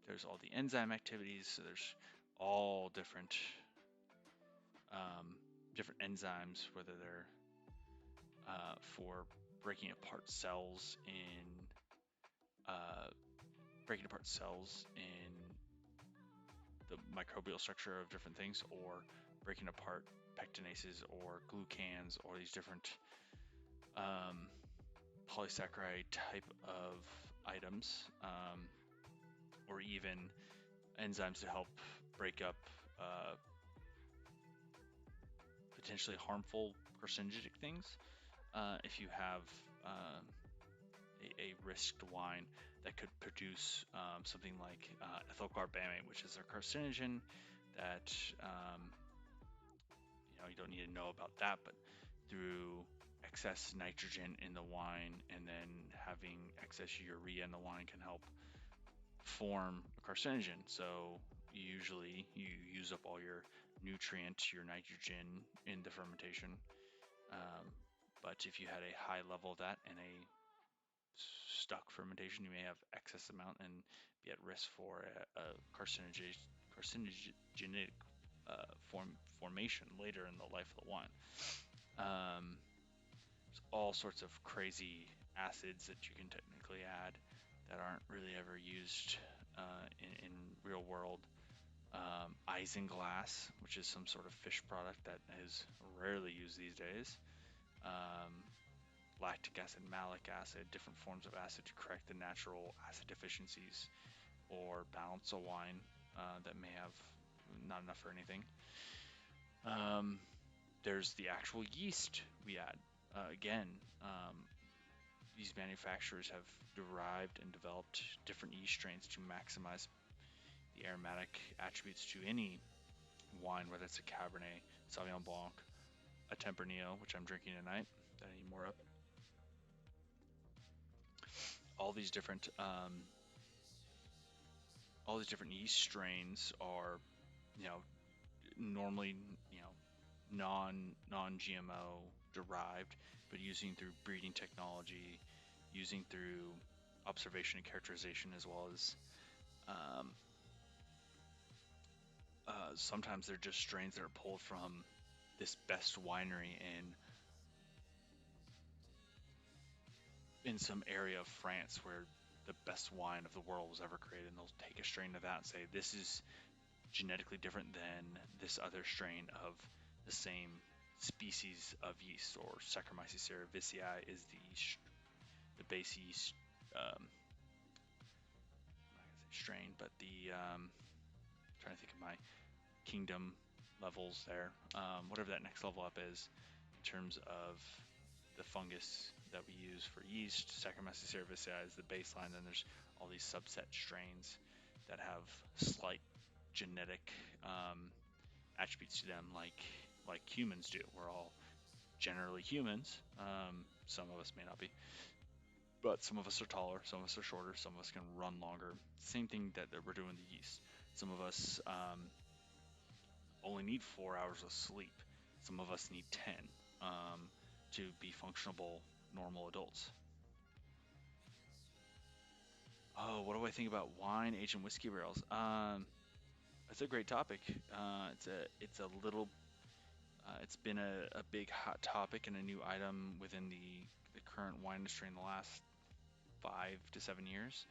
there's all the enzyme activities, so there's all different enzymes, whether they're for breaking apart cells in uh, the microbial structure of different things, or breaking apart pectinases or glucans, or these different polysaccharide type of items, or even enzymes to help break up potentially harmful carcinogenic things. If you have a risked wine that could produce something like ethyl carbamate, which is a carcinogen that you don't need to know about that, but through excess nitrogen in the wine and then having excess urea in the wine can help form a carcinogen. So usually you use up all your nutrients, your nitrogen in the fermentation. But if you had a high level of that in a stuck fermentation, you may have excess amount and be at risk for a carcinogenic formation later in the life of the wine. There's all sorts of crazy acids that you can technically add that aren't really ever used in real world. Isinglass, which is some sort of fish product that is rarely used these days. Lactic acid, malic acid, different forms of acid to correct the natural acid deficiencies or balance a wine that may have not enough for anything. There's the actual yeast we add. Again, these manufacturers have derived and developed different yeast strains to maximize the aromatic attributes to any wine, whether it's a Cabernet, Sauvignon Blanc, a Tempranillo, which I'm drinking tonight, that I need more of. All these different yeast strains are, normally, non-GMO derived, but using through breeding technology, using through observation and characterization, as well as sometimes they're just strains that are pulled from this best winery in some area of France where the best wine of the world was ever created, and they'll take a strain of that and say this is genetically different than this other strain of the same species of yeast, or Saccharomyces cerevisiae is the base yeast. I'm not gonna say strain, but the trying to think of my kingdom levels there. Whatever that next level up is in terms of the fungus that we use for yeast. Saccharomyces cerevisiae is the baseline. Then there's all these subset strains that have slight genetic attributes to them, like humans do. We're all generally humans. Some of us may not be, but some of us are taller, some of us are shorter, some of us can run longer. Same thing that we're doing the yeast. Some of us only need 4 hours of sleep. Some of us need 10 to be functional, normal adults. Oh, what do I think about wine aged in whiskey barrels? That's a great topic. It's been a big hot topic and a new item within the current wine industry in the last 5 to 7 years.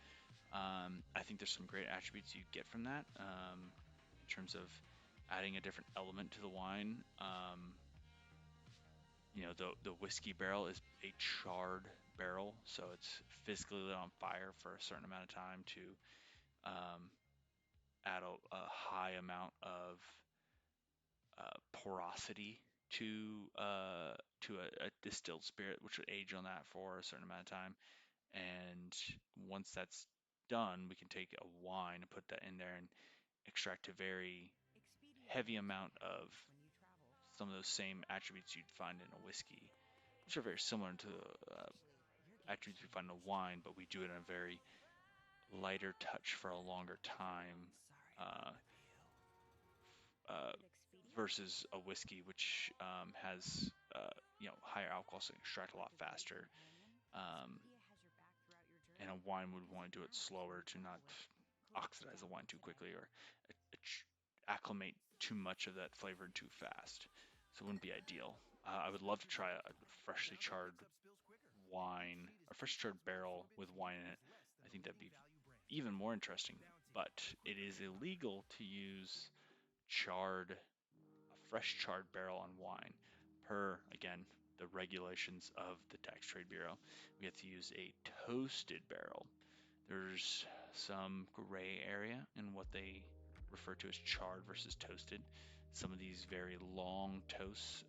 I think there's some great attributes you get from that, in terms of adding a different element to the wine. The whiskey barrel is a charred barrel, so it's physically lit on fire for a certain amount of time to add a high amount of porosity to a distilled spirit, which would age on that for a certain amount of time. And once that's done, we can take a wine and put that in there and extract a very heavy amount of some of those same attributes you'd find in a whiskey, which are very similar to attributes we find in a wine, but we do it in a very lighter touch for a longer time, uh, uh, versus a whiskey, which has higher alcohol, so you extract a lot faster. Um, and a wine would want to do it slower to not oxidize the wine too quickly or acclimate too much of that flavor too fast. So it wouldn't be ideal. I would love to try a freshly charred wine, a freshly charred barrel with wine in it. I think that'd be even more interesting. But it is illegal to use a fresh charred barrel on wine, per again the regulations of the Tax Trade Bureau. We have to use a toasted barrel. There's some gray area in what they refer to as charred versus toasted. Some of these very long toasts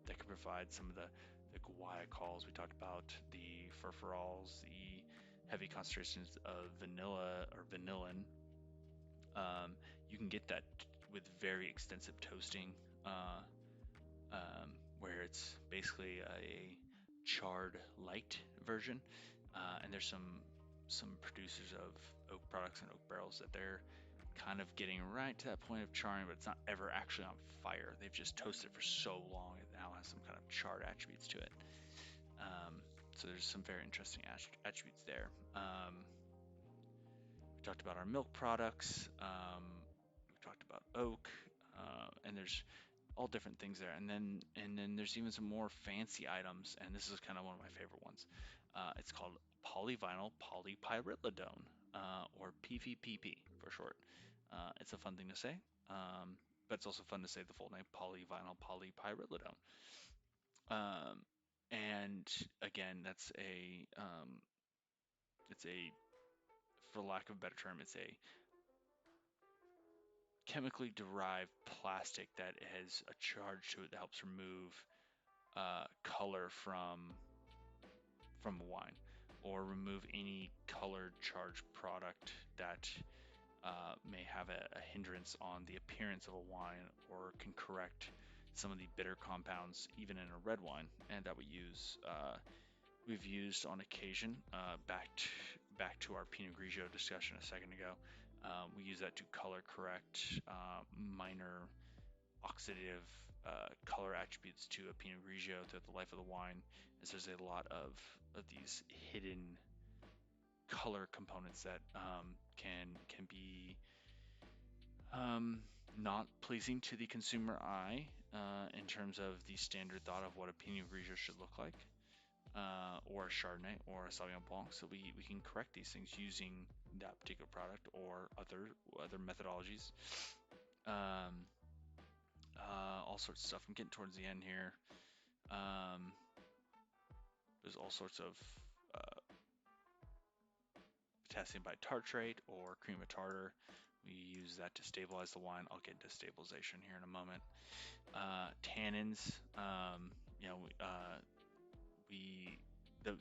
that can provide some of the guayacols we talked about, the furfurols, the heavy concentrations of vanilla or vanillin. You can get that with very extensive toasting, uh, where it's basically a charred light version. And there's some producers of oak products and oak barrels that they're kind of getting right to that point of charring, but it's not ever actually on fire. They've just toasted it for so long it now has some kind of charred attributes to it. So there's some very interesting attributes there. We talked about our milk products. We talked about oak, and there's all different things there. And then there's even some more fancy items, and this is kind of one of my favorite ones. It's called polyvinyl polypyritlidone, or PVPP for short. It's a fun thing to say, but it's also fun to say the full name, polyvinyl polypyritlidone. And again, it's a, for lack of a better term, it's a chemically derived plastic that has a charge to it that helps remove color from a wine, or remove any colored charged product that may have a hindrance on the appearance of a wine, or can correct some of the bitter compounds even in a red wine, and that we've used on occasion. Back to our Pinot Grigio discussion a second ago, we use that to color correct minor oxidative color attributes to a Pinot Grigio throughout the life of the wine, as there's a lot of these hidden color components that can be not pleasing to the consumer eye in terms of the standard thought of what a Pinot Grigio should look like, or a Chardonnay or a Sauvignon Blanc. So we can correct these things using that particular product or other methodologies. All sorts of stuff. I'm getting towards the end here. There's all sorts of potassium bitartrate or cream of tartar. We use that to stabilize the wine. I'll get into stabilization here in a moment. Tannins.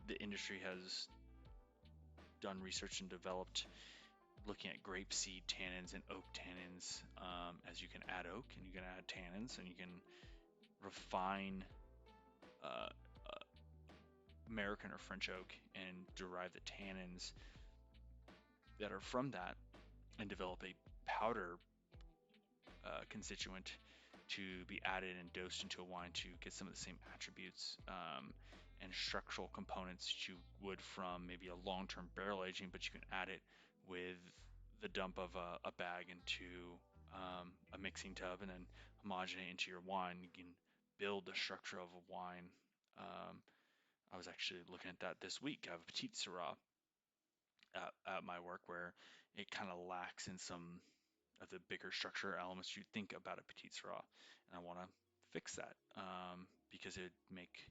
The industry has done research and developed looking at grape seed tannins and oak tannins, as you can add oak and you can add tannins, and you can refine American or French oak and derive the tannins that are from that, and develop a powder constituent to be added and dosed into a wine to get some of the same attributes and structural components that you would from maybe a long-term barrel aging, but you can add it with the dump of a bag into a mixing tub and then homogenate into your wine. You can build the structure of a wine. I was actually looking at that this week. I have a Petite Syrah at my work where it kind of lacks in some of the bigger structure elements you think about a Petite Syrah, and I want to fix that because it would make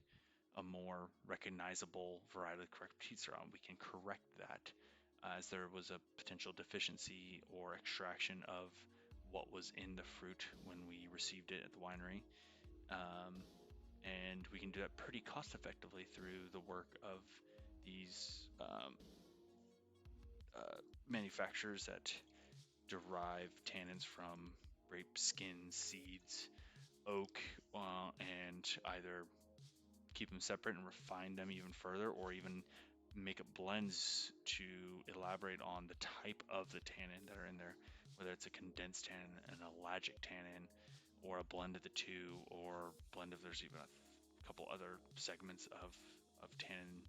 a more recognizable varietal correct Petite Syrah. We can correct that as there was a potential deficiency or extraction of what was in the fruit when we received it at the winery. And we can do that pretty cost effectively through the work of these manufacturers that derive tannins from grape skins, seeds, oak, and either keep them separate and refine them even further, or even make up blends to elaborate on the type of the tannin that are in there, whether it's a condensed tannin, an ellagic tannin, or a blend of the two, or blend of there's even a couple other segments of tannin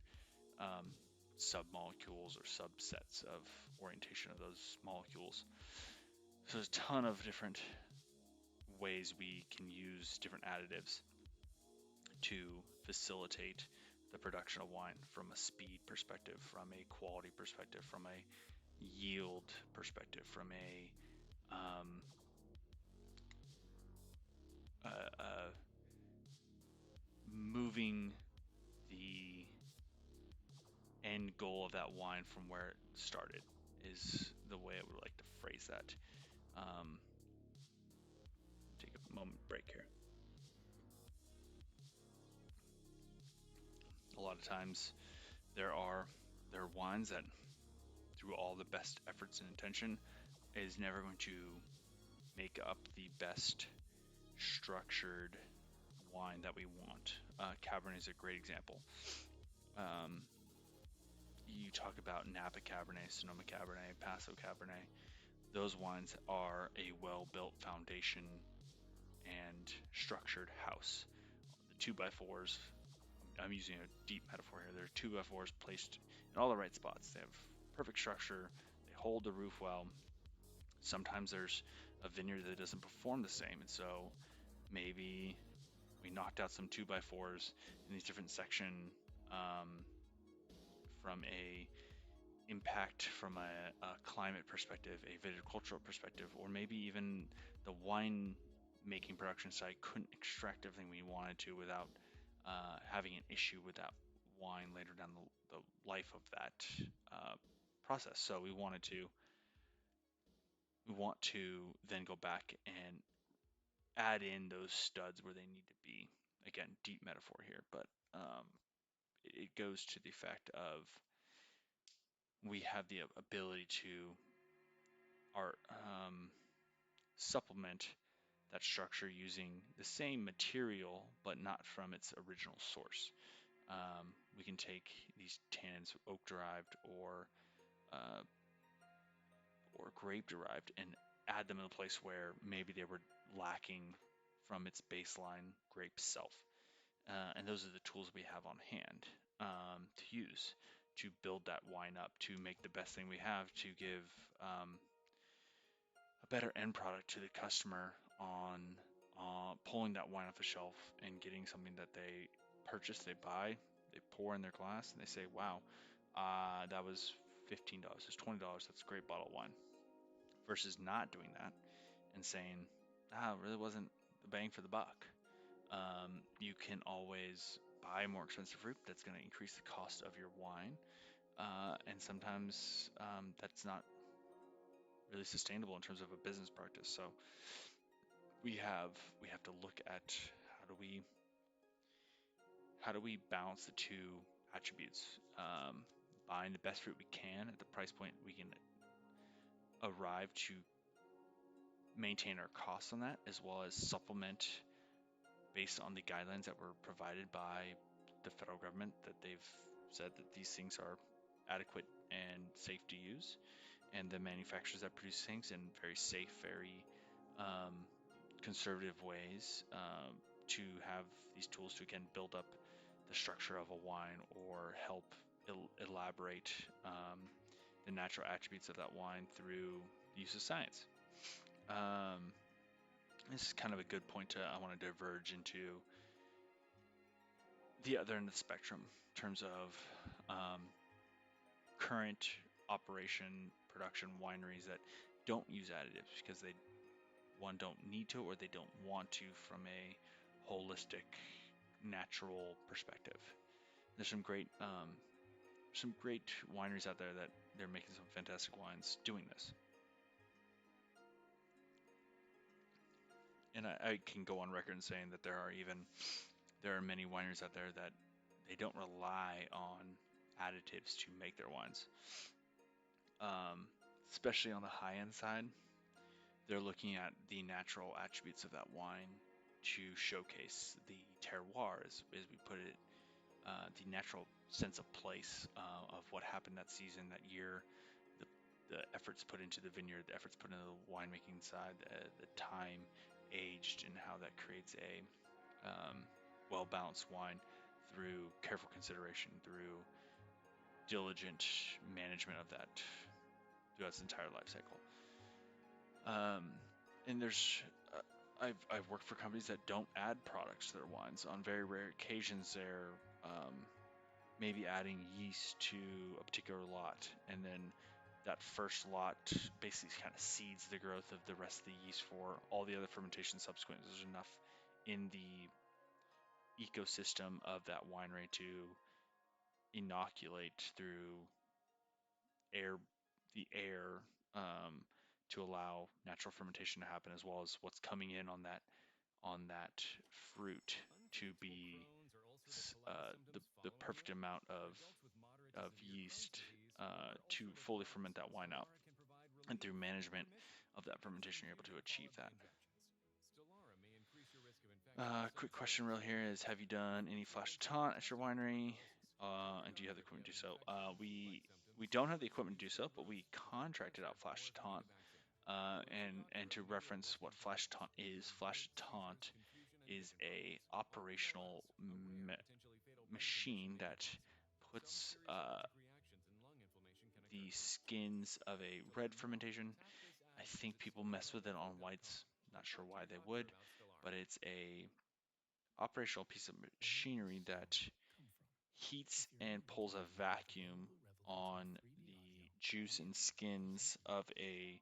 submolecules or subsets of orientation of those molecules. So there's a ton of different ways we can use different additives to facilitate the production of wine from a speed perspective, from a quality perspective, from a yield perspective, from a moving the end goal of that wine from where it started is the way I would like to phrase that. Take a moment break here. A lot of times there are wines that, through all the best efforts and intention, is never going to make up the best structured wine that we want. Cabernet is a great example. You talk about Napa Cabernet, Sonoma Cabernet, Paso Cabernet. Those wines are a well-built foundation and structured house. The 2x4s, I'm using a deep metaphor here. There are 2x4s placed in all the right spots. They have perfect structure. They hold the roof well. Sometimes there's a vineyard that doesn't perform the same, and so maybe we knocked out some 2x4s in these different sections from a impact from a climate perspective, a viticultural perspective, or maybe even the wine making production side couldn't extract everything we wanted to without having an issue with that wine later down the life of that process. So we want to then go back and add in those studs where they need to be. Again, deep metaphor here, but it goes to the effect of we have the ability to supplement that structure using the same material, but not from its original source. We can take these tannins, oak derived or grape derived, and add them in a place where maybe they were lacking from its baseline grape self. And those are the tools we have on hand to use to build that wine up, to make the best thing we have, to give a better end product to the customer on pulling that wine off the shelf and getting something that they purchase, they buy, they pour in their glass, and they say, wow, that was $15, it's $20, that's a great bottle of wine. Versus not doing that and saying, it really wasn't the bang for the buck. You can always buy more expensive fruit. That's going to increase the cost of your wine. And sometimes that's not really sustainable in terms of a business practice. So we have to look at how do we balance the two attributes, buying the best fruit we can at the price point we can arrive to maintain our costs on that, as well as supplement based on the guidelines that were provided by the federal government, that they've said that these things are adequate and safe to use, and the manufacturers that produce things in very safe, very conservative ways to have these tools to, again, build up the structure of a wine or help elaborate the natural attributes of that wine through the use of science. This is kind of a good point I want to diverge into the other end of the spectrum in terms of current operation production wineries that don't use additives because they, one, don't need to, or they don't want to from a holistic, natural perspective. There's some great wineries out there that they're making some fantastic wines doing this. and I can go on record in saying that there are many wineries out there that they don't rely on additives to make their wines. Um, Especially on the high end side, they're looking at the natural attributes of that wine to showcase the terroir, as we put it, the natural sense of place of what happened that season, that year, the, the efforts put into the vineyard, the efforts put into the winemaking side, the time aged, and how that creates a well-balanced wine through careful consideration, through diligent management of that throughout its entire life cycle. And there's I've worked for companies that don't add products to their wines. On very rare occasions, they're maybe adding yeast to a particular lot, and then that first lot basically kind of seeds the growth of the rest of the yeast for all the other fermentation subsequent. There's enough in the ecosystem of that winery to inoculate through air, the air, um, to allow natural fermentation to happen, as well as what's coming in on that fruit to be the perfect amount of yeast to fully ferment that wine out. And through management of that fermentation, you're able to achieve that. Quick question real here is, have you done any flash taunt at your winery? And do you have the equipment to do so? We don't have the equipment to do so, but we contracted out flash taunt. And to reference what flash taunt is a operational machine that puts the skins of a red fermentation. I think people mess with it on whites. Not sure why they would, but it's a operational piece of machinery that heats and pulls a vacuum on the juice and skins of a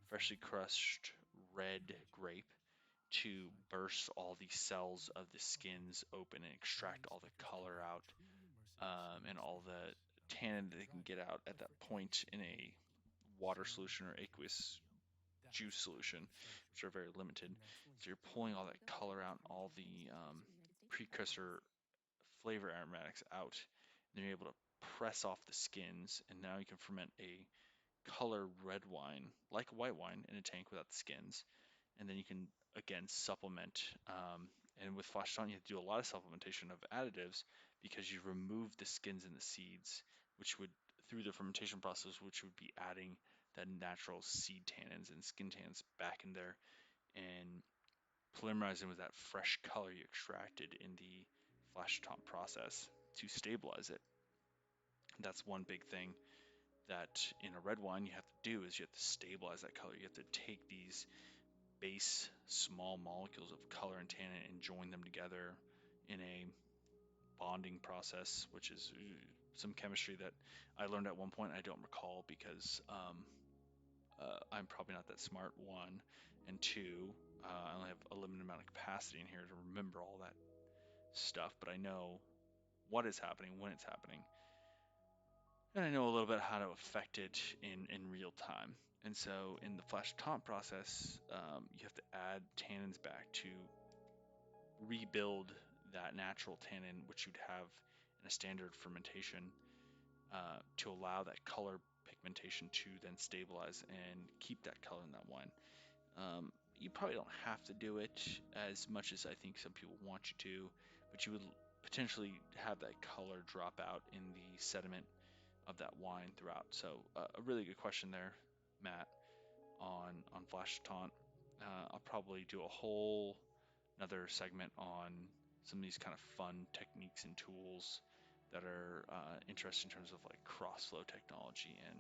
freshly crushed red grape to burst all the cells of the skins open and extract all the color out, and all the tannin that they can get out at that point in a water solution or aqueous juice solution, which are very limited. So you're pulling all that color out, all the precursor flavor aromatics out, and then you're able to press off the skins, and now you can ferment a color red wine, like white wine, in a tank without the skins. And then you can again supplement. And with flash taunt, you have to do a lot of supplementation of additives because you remove the skins and the seeds, which would, through the fermentation process, which would be adding that natural seed tannins and skin tannins back in there and polymerizing with that fresh color you extracted in the flash taunt process to stabilize it. That's one big thing that in a red wine you have to do, is you have to stabilize that color. You have to take these base small molecules of color and tannin and join them together in a bonding process, which is some chemistry that I learned at one point. I don't recall because I'm probably not that smart, one, and two, I only have a limited amount of capacity in here to remember all that stuff, but I know what is happening, when it's happening, and I know a little bit how to affect it in real time. And so in the flash taunt process, you have to add tannins back to rebuild that natural tannin, which you'd have in a standard fermentation, to allow that color pigmentation to then stabilize and keep that color in that wine. You probably don't have to do it as much as I think some people want you to, but you would potentially have that color drop out in the sediment of that wine throughout. So a really good question there, Matt, on flash taunt. I'll probably do a whole another segment on some of these kind of fun techniques and tools that are interesting in terms of like cross-flow technology and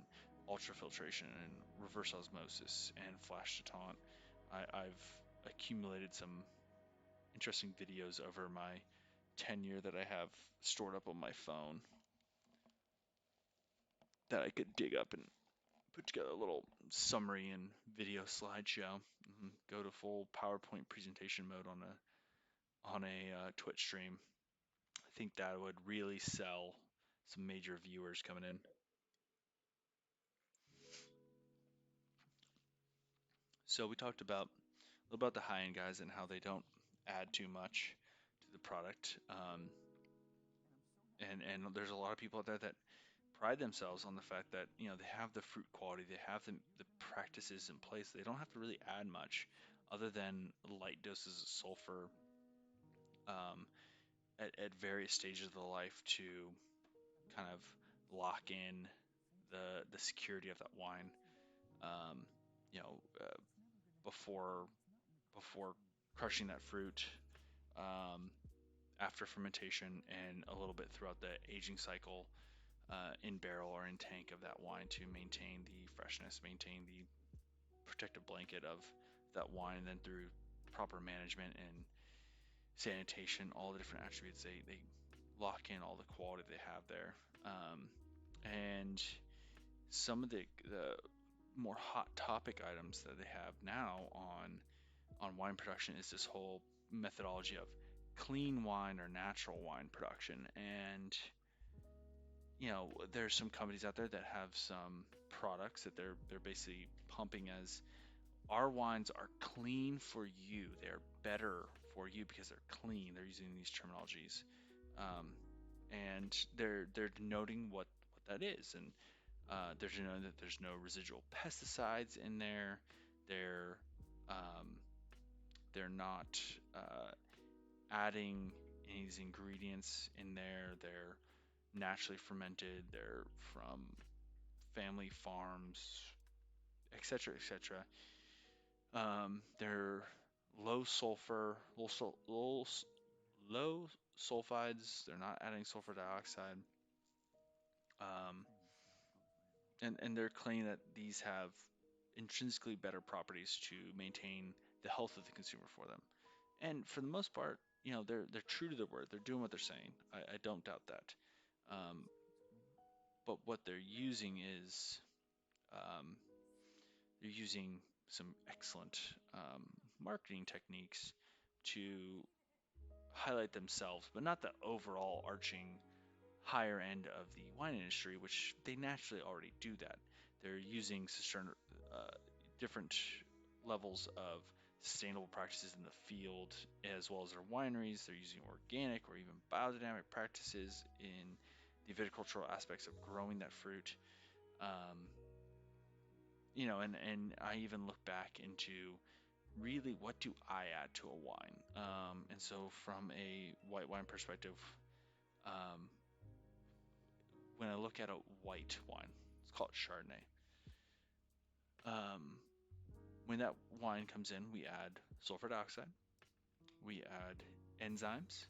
ultrafiltration and reverse osmosis and flash to taunt. I've accumulated some interesting videos over my tenure that I have stored up on my phone that I could dig up and put together a little summary and video slideshow. Go to full PowerPoint presentation mode on a Twitch stream. I think that would really sell some major viewers coming in. So we talked about about the high-end guys and how they don't add too much to the product. And there's a lot of people out there that pride themselves on the fact that they have the fruit quality, they have the practices in place. They don't have to really add much other than light doses of sulfur um, at various stages of the life to kind of lock in the security of that wine. Um, you know, before before crushing that fruit, um, after fermentation, and a little bit throughout the aging cycle in barrel or in tank of that wine to maintain the freshness, maintain the protective blanket of that wine, and then through proper management and sanitation, all the different attributes, they lock in all the quality they have there. And some of the more hot topic items that they have now on wine production is this whole methodology of clean wine or natural wine production. And there's some companies out there that have some products that they're basically pumping as our wines are clean for you. They're better for you because they're clean. They're using these terminologies, um, and they're denoting what that is, and they're denoting that there's no residual pesticides in there. They're um, they're not adding any of these ingredients in there. They're naturally fermented. They're from family farms, etc., etc. They're low sulfur, low sulfides. They're not adding sulfur dioxide. Um, and they're claiming that these have intrinsically better properties to maintain the health of the consumer for them. And for the most part, they're true to their word. They're doing what they're saying. I don't doubt that. Um, but what they're using is um, they're using some excellent marketing techniques to highlight themselves, but not the overall arching higher end of the wine industry, which they naturally already do that. They're using uh, different levels of sustainable practices in the field, as well as their wineries. They're using organic or even biodynamic practices in the viticultural aspects of growing that fruit. Um, and I even look back into really what do I add to a wine. And so from a white wine perspective, um, when I look at a white wine, let's call it Chardonnay. Um, when that wine comes in, we add sulfur dioxide, we add enzymes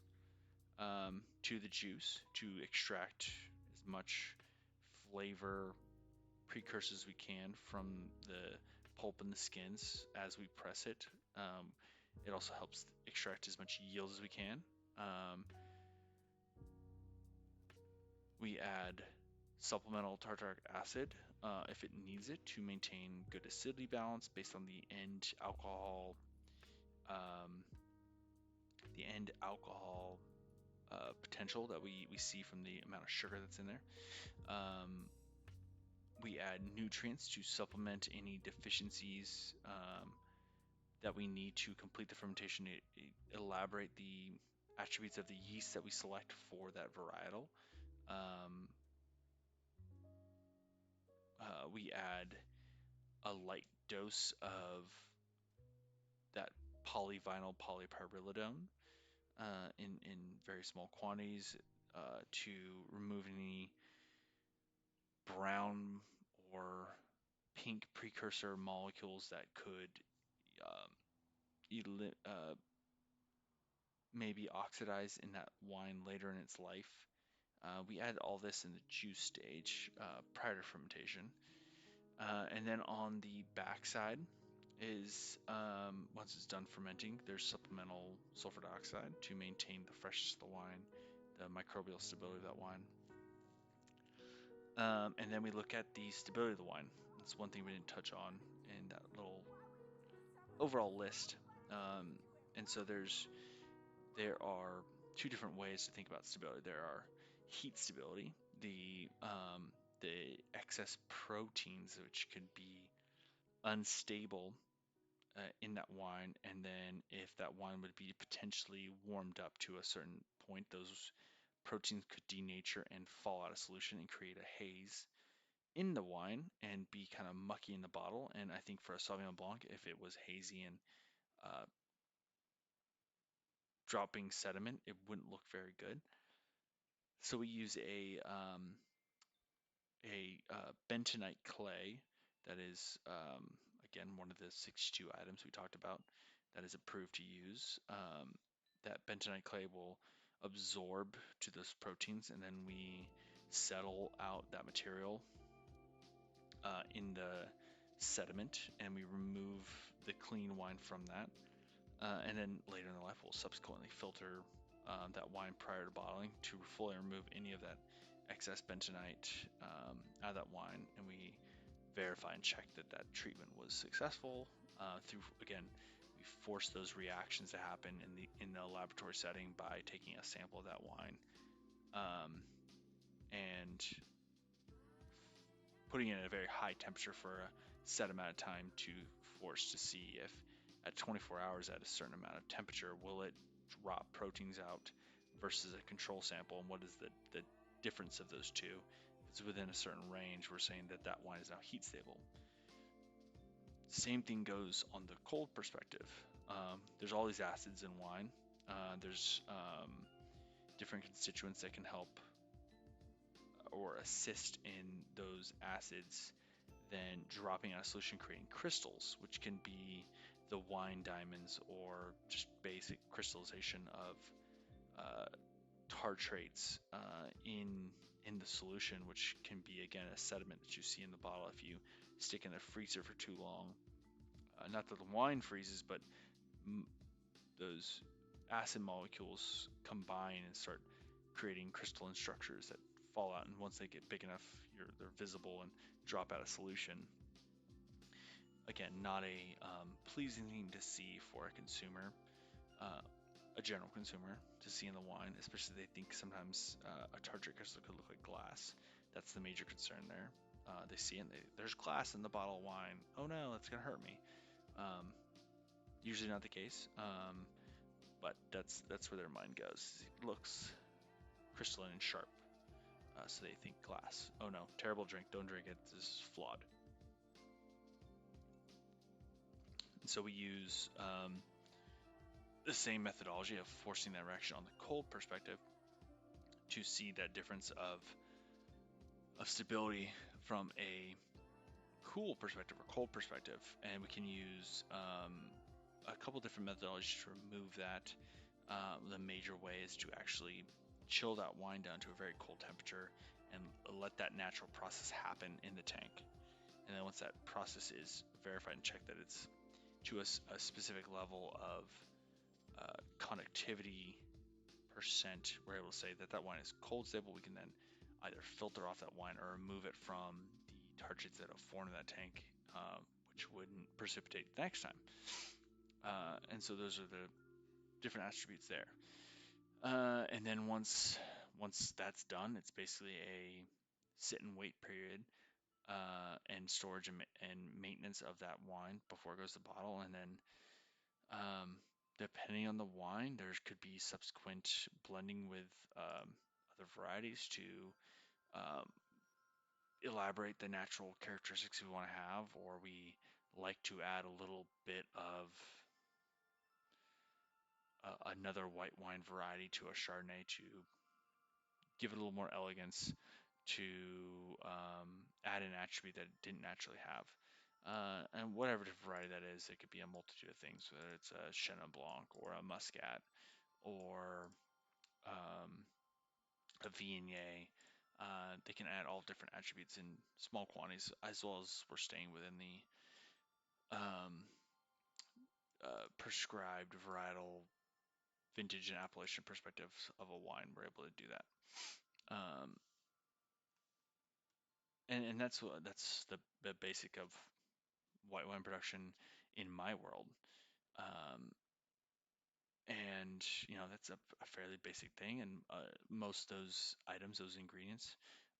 to the juice to extract as much flavor precursors as we can from the pulp and the skins as we press it. It also helps extract as much yield as we can. Um, we add supplemental tartaric acid if it needs it to maintain good acidity balance based on um, the end alcohol potential that we see from the amount of sugar that's in there. Um, we add nutrients to supplement any deficiencies that we need to complete the fermentation to elaborate the attributes of the yeast that we select for that varietal. Um, we add a light dose of that polyvinyl polypyritlidone in very small quantities to remove any brown or pink precursor molecules that could um, maybe oxidize in that wine later in its life. We add all this in the juice stage prior to fermentation. And then on the backside is once it's done fermenting, there's supplemental sulfur dioxide to maintain the freshness of the wine, the microbial stability of that wine. And then we look at the stability of the wine. That's one thing we didn't touch on in that little overall list. And so there are two different ways to think about stability. There are heat stability, the excess proteins which could be unstable in that wine, and then if that wine would be potentially warmed up to a certain point, those proteins could denature and fall out of solution and create a haze in the wine and be kind of mucky in the bottle. And I think for a Sauvignon Blanc, if it was hazy and uh, dropping sediment, it wouldn't look very good. So we use a bentonite clay that is, again, one of the 62 items we talked about that is approved to use. That bentonite clay will absorb to those proteins, and then we settle out that material in the sediment, and we remove the clean wine from that. And then later in the life, we'll subsequently filter that wine prior to bottling to fully remove any of that excess bentonite out of that wine, and we verify and check that that treatment was successful. Through again, we force those reactions to happen in the laboratory setting by taking a sample of that wine and putting it at a very high temperature for a set amount of time to force to see if at 24 hours at a certain amount of temperature will it drop proteins out versus a control sample, and what is the difference of those two. If it's within a certain range, we're saying that that wine is now heat stable. Same thing goes on the cold perspective. There's all these acids in wine. There's different constituents that can help or assist in those acids then dropping out of solution, creating crystals, which can be the wine diamonds or just basic crystallization of tartrates in the solution, which can be again a sediment that you see in the bottle if you stick in the freezer for too long. Not that the wine freezes, but those acid molecules combine and start creating crystalline structures that fall out, and once they get big enough, they're visible and drop out of solution. Again, not a pleasing thing to see for a consumer, a general consumer, to see in the wine, especially they think sometimes a tartrate crystal could look like glass. That's the major concern there. They see it, and there's glass in the bottle of wine. Oh no, that's gonna hurt me. Usually not the case, but that's where their mind goes. It looks crystalline and sharp, so they think glass. Oh no, terrible drink. Don't drink it. This is flawed. And so we use the same methodology of forcing that reaction on the cold perspective to see that difference of stability from a cool perspective or cold perspective, and we can use a couple different methodologies to remove that. The major way is to actually chill that wine down to a very cold temperature and let that natural process happen in the tank. And then once that process is verified and checked that it's to a specific level of conductivity percent, we're able to say that that wine is cold stable. We can then either filter off that wine or remove it from the tartrates that have formed in that tank, which wouldn't precipitate the next time. And so those are the different attributes there. And then once that's done, it's basically a sit and wait period and storage and maintenance of that wine before it goes to the bottle. And then depending on the wine, there could be subsequent blending with other varieties to elaborate the natural characteristics we want to have, or we like to add a little bit of another white wine variety to a Chardonnay to give it a little more elegance, to add an attribute that it didn't naturally have. And whatever variety that is, it could be a multitude of things, whether it's a Chenin Blanc or a Muscat or a Viognier. They can add all different attributes in small quantities, as well as we're staying within the prescribed varietal vintage and appellation perspective of a wine. We're able to do that. And that's the basic of white wine production in my world. And that's a fairly basic thing, and most of those items, those ingredients,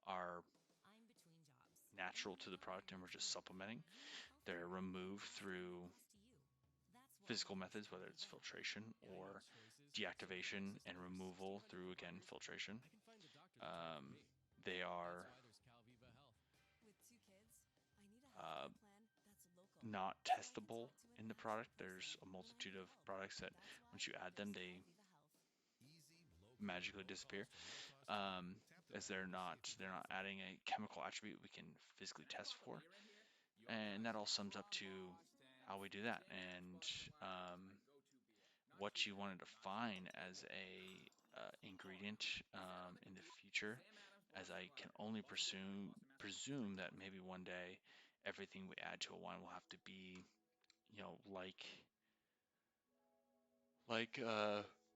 are natural to the product, and we're just supplementing. They're removed through physical methods, whether it's filtration or deactivation and removal through, again, filtration. Um, they are uh, not testable in the product. There's a multitude of products that once you add them, they magically disappear, um, as they're not adding a chemical attribute we can physically test for, and that all sums up to how we do that, and what you want to define as a ingredient in the future, as I can only presume that maybe one day everything we add to a wine will have to be, like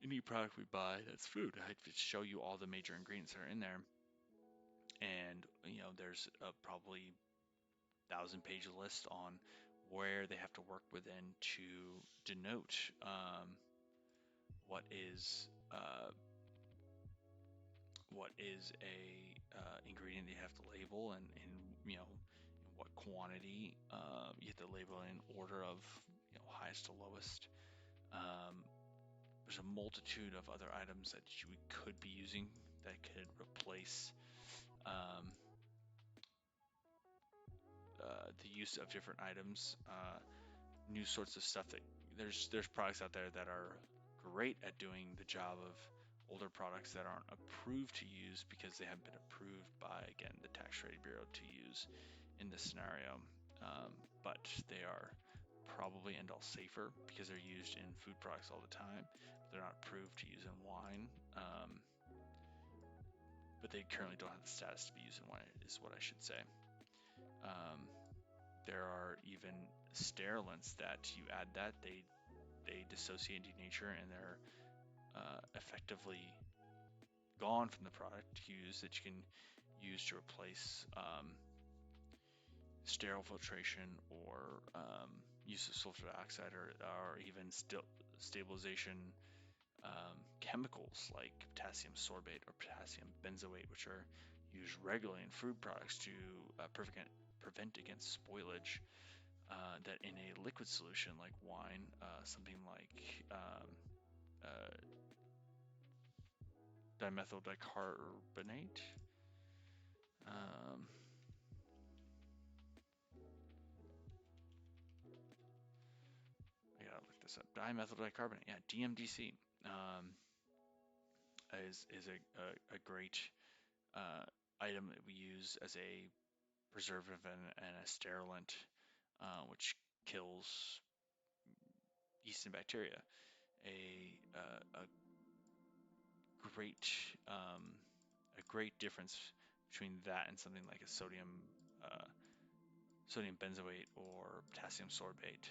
any product we buy that's food. I'd show you all the major ingredients that are in there, and there's probably 1,000-page list on where they have to work within to denote what is a ingredient you have to label, and in what quantity. You have to label in order of highest to lowest. There's a multitude of other items that we could be using that could replace the use of different items, new sorts of stuff. That there's products out there that are great at doing the job of older products that aren't approved to use because they haven't been approved by, again, the Tax Trade Bureau to use in this scenario. But they are probably end all safer because they're used in food products all the time. They're not approved to use in wine. But they currently don't have the status to be used in wine, is what I should say. There are even sterilants that you add that they dissociate, denature, and they're effectively gone from the product to use, that you can use to replace sterile filtration or use of sulfur dioxide, or even stabilization chemicals like potassium sorbate or potassium benzoate, which are used regularly in food products to prevent against spoilage. That in a liquid solution like wine, something like dimethyl dicarbonate. I gotta look this up. Dimethyl dicarbonate, yeah, DMDC, is a great item that we use as a preservative and a sterilant, which kills yeast and bacteria. A great difference between that and something like a sodium benzoate or potassium sorbate.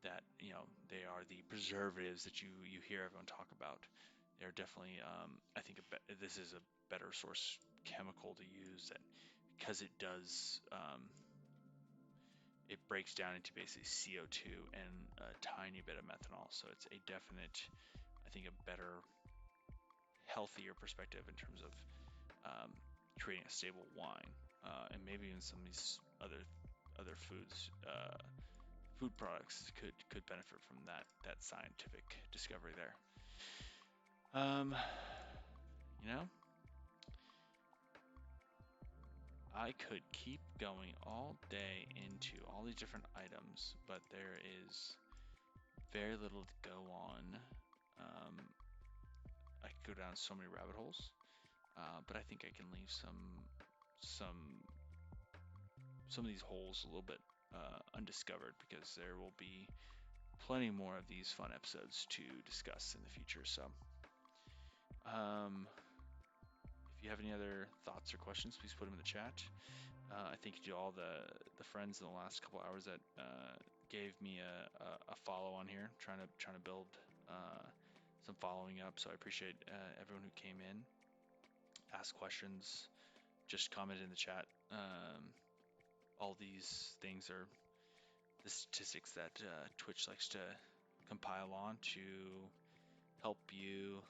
That they are the preservatives that you hear everyone talk about. They're definitely, I think this is a better source chemical to use, that because it does it breaks down into basically CO2 and a tiny bit of methanol. So it's a definite, I think, a better, healthier perspective in terms of creating a stable wine, and maybe even some of these other food products could benefit from that scientific discovery there. I could keep going all day into all these different items, but there is very little to go on. I could go down so many rabbit holes, but I think I can leave some of these holes a little bit undiscovered, because there will be plenty more of these fun episodes to discuss in the future. So, if you have any other thoughts or questions, please put them in the chat. I thank you to all the friends in the last couple hours that gave me a follow on here, trying to build some following up. So I appreciate everyone who came in, asked questions, just commented in the chat. All these things are the statistics that Twitch likes to compile on to help you,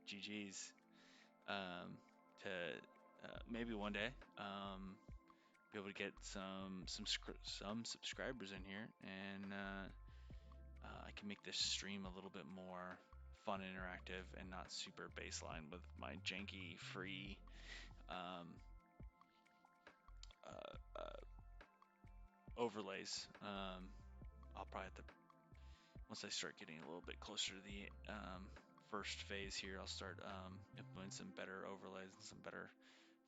GGs, to maybe one day be able to get some subscribers in here, and I can make this stream a little bit more fun and interactive and not super baseline with my janky free overlays. I'll probably have to, once I start getting a little bit closer to the first phase here, I'll start implementing some better overlays and some better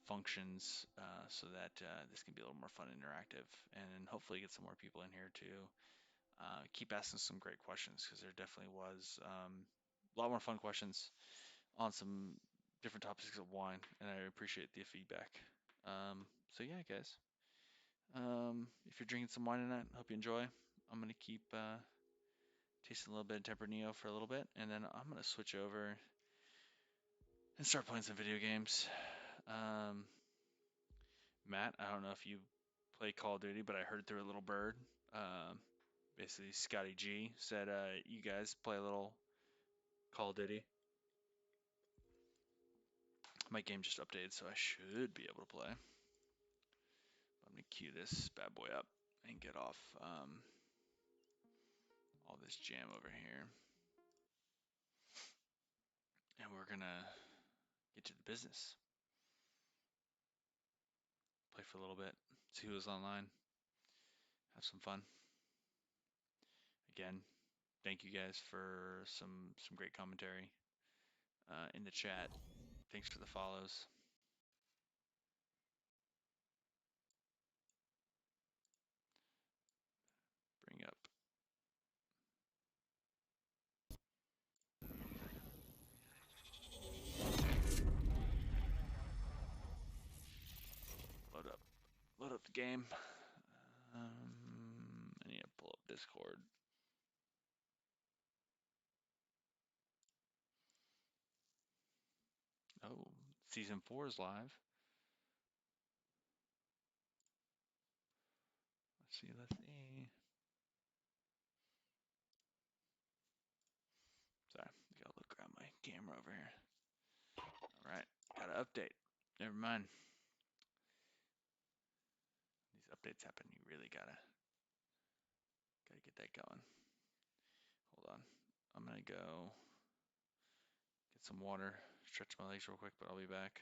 functions so that this can be a little more fun and interactive, and hopefully get some more people in here to keep asking some great questions, because there definitely was a lot more fun questions on some different topics of wine, and I appreciate the feedback. So yeah, guys, if you're drinking some wine tonight, hope you enjoy. I'm gonna keep tasting a little bit of Tempranillo for a little bit, and then I'm gonna switch over and start playing some video games. Matt, I don't know if you play Call of Duty, but I heard through a little bird. Basically, Scotty G said you guys play a little Call of Duty. My game just updated, so I should be able to play. I'm gonna queue this bad boy up and get off all this jam over here, and we're gonna get to the business. Play for a little bit, see who's online, have some fun. Again, thank you guys for some great commentary in the chat. Thanks for the follows. Bring up. Load up the game. I need to pull up Discord. Oh, season 4 is live. Let's see. Sorry, I gotta look, grab my camera over here. All right, gotta update. Never mind. These updates happen. You really gotta get that going. Hold on. I'm gonna go get some water, stretch my legs real quick, but I'll be back.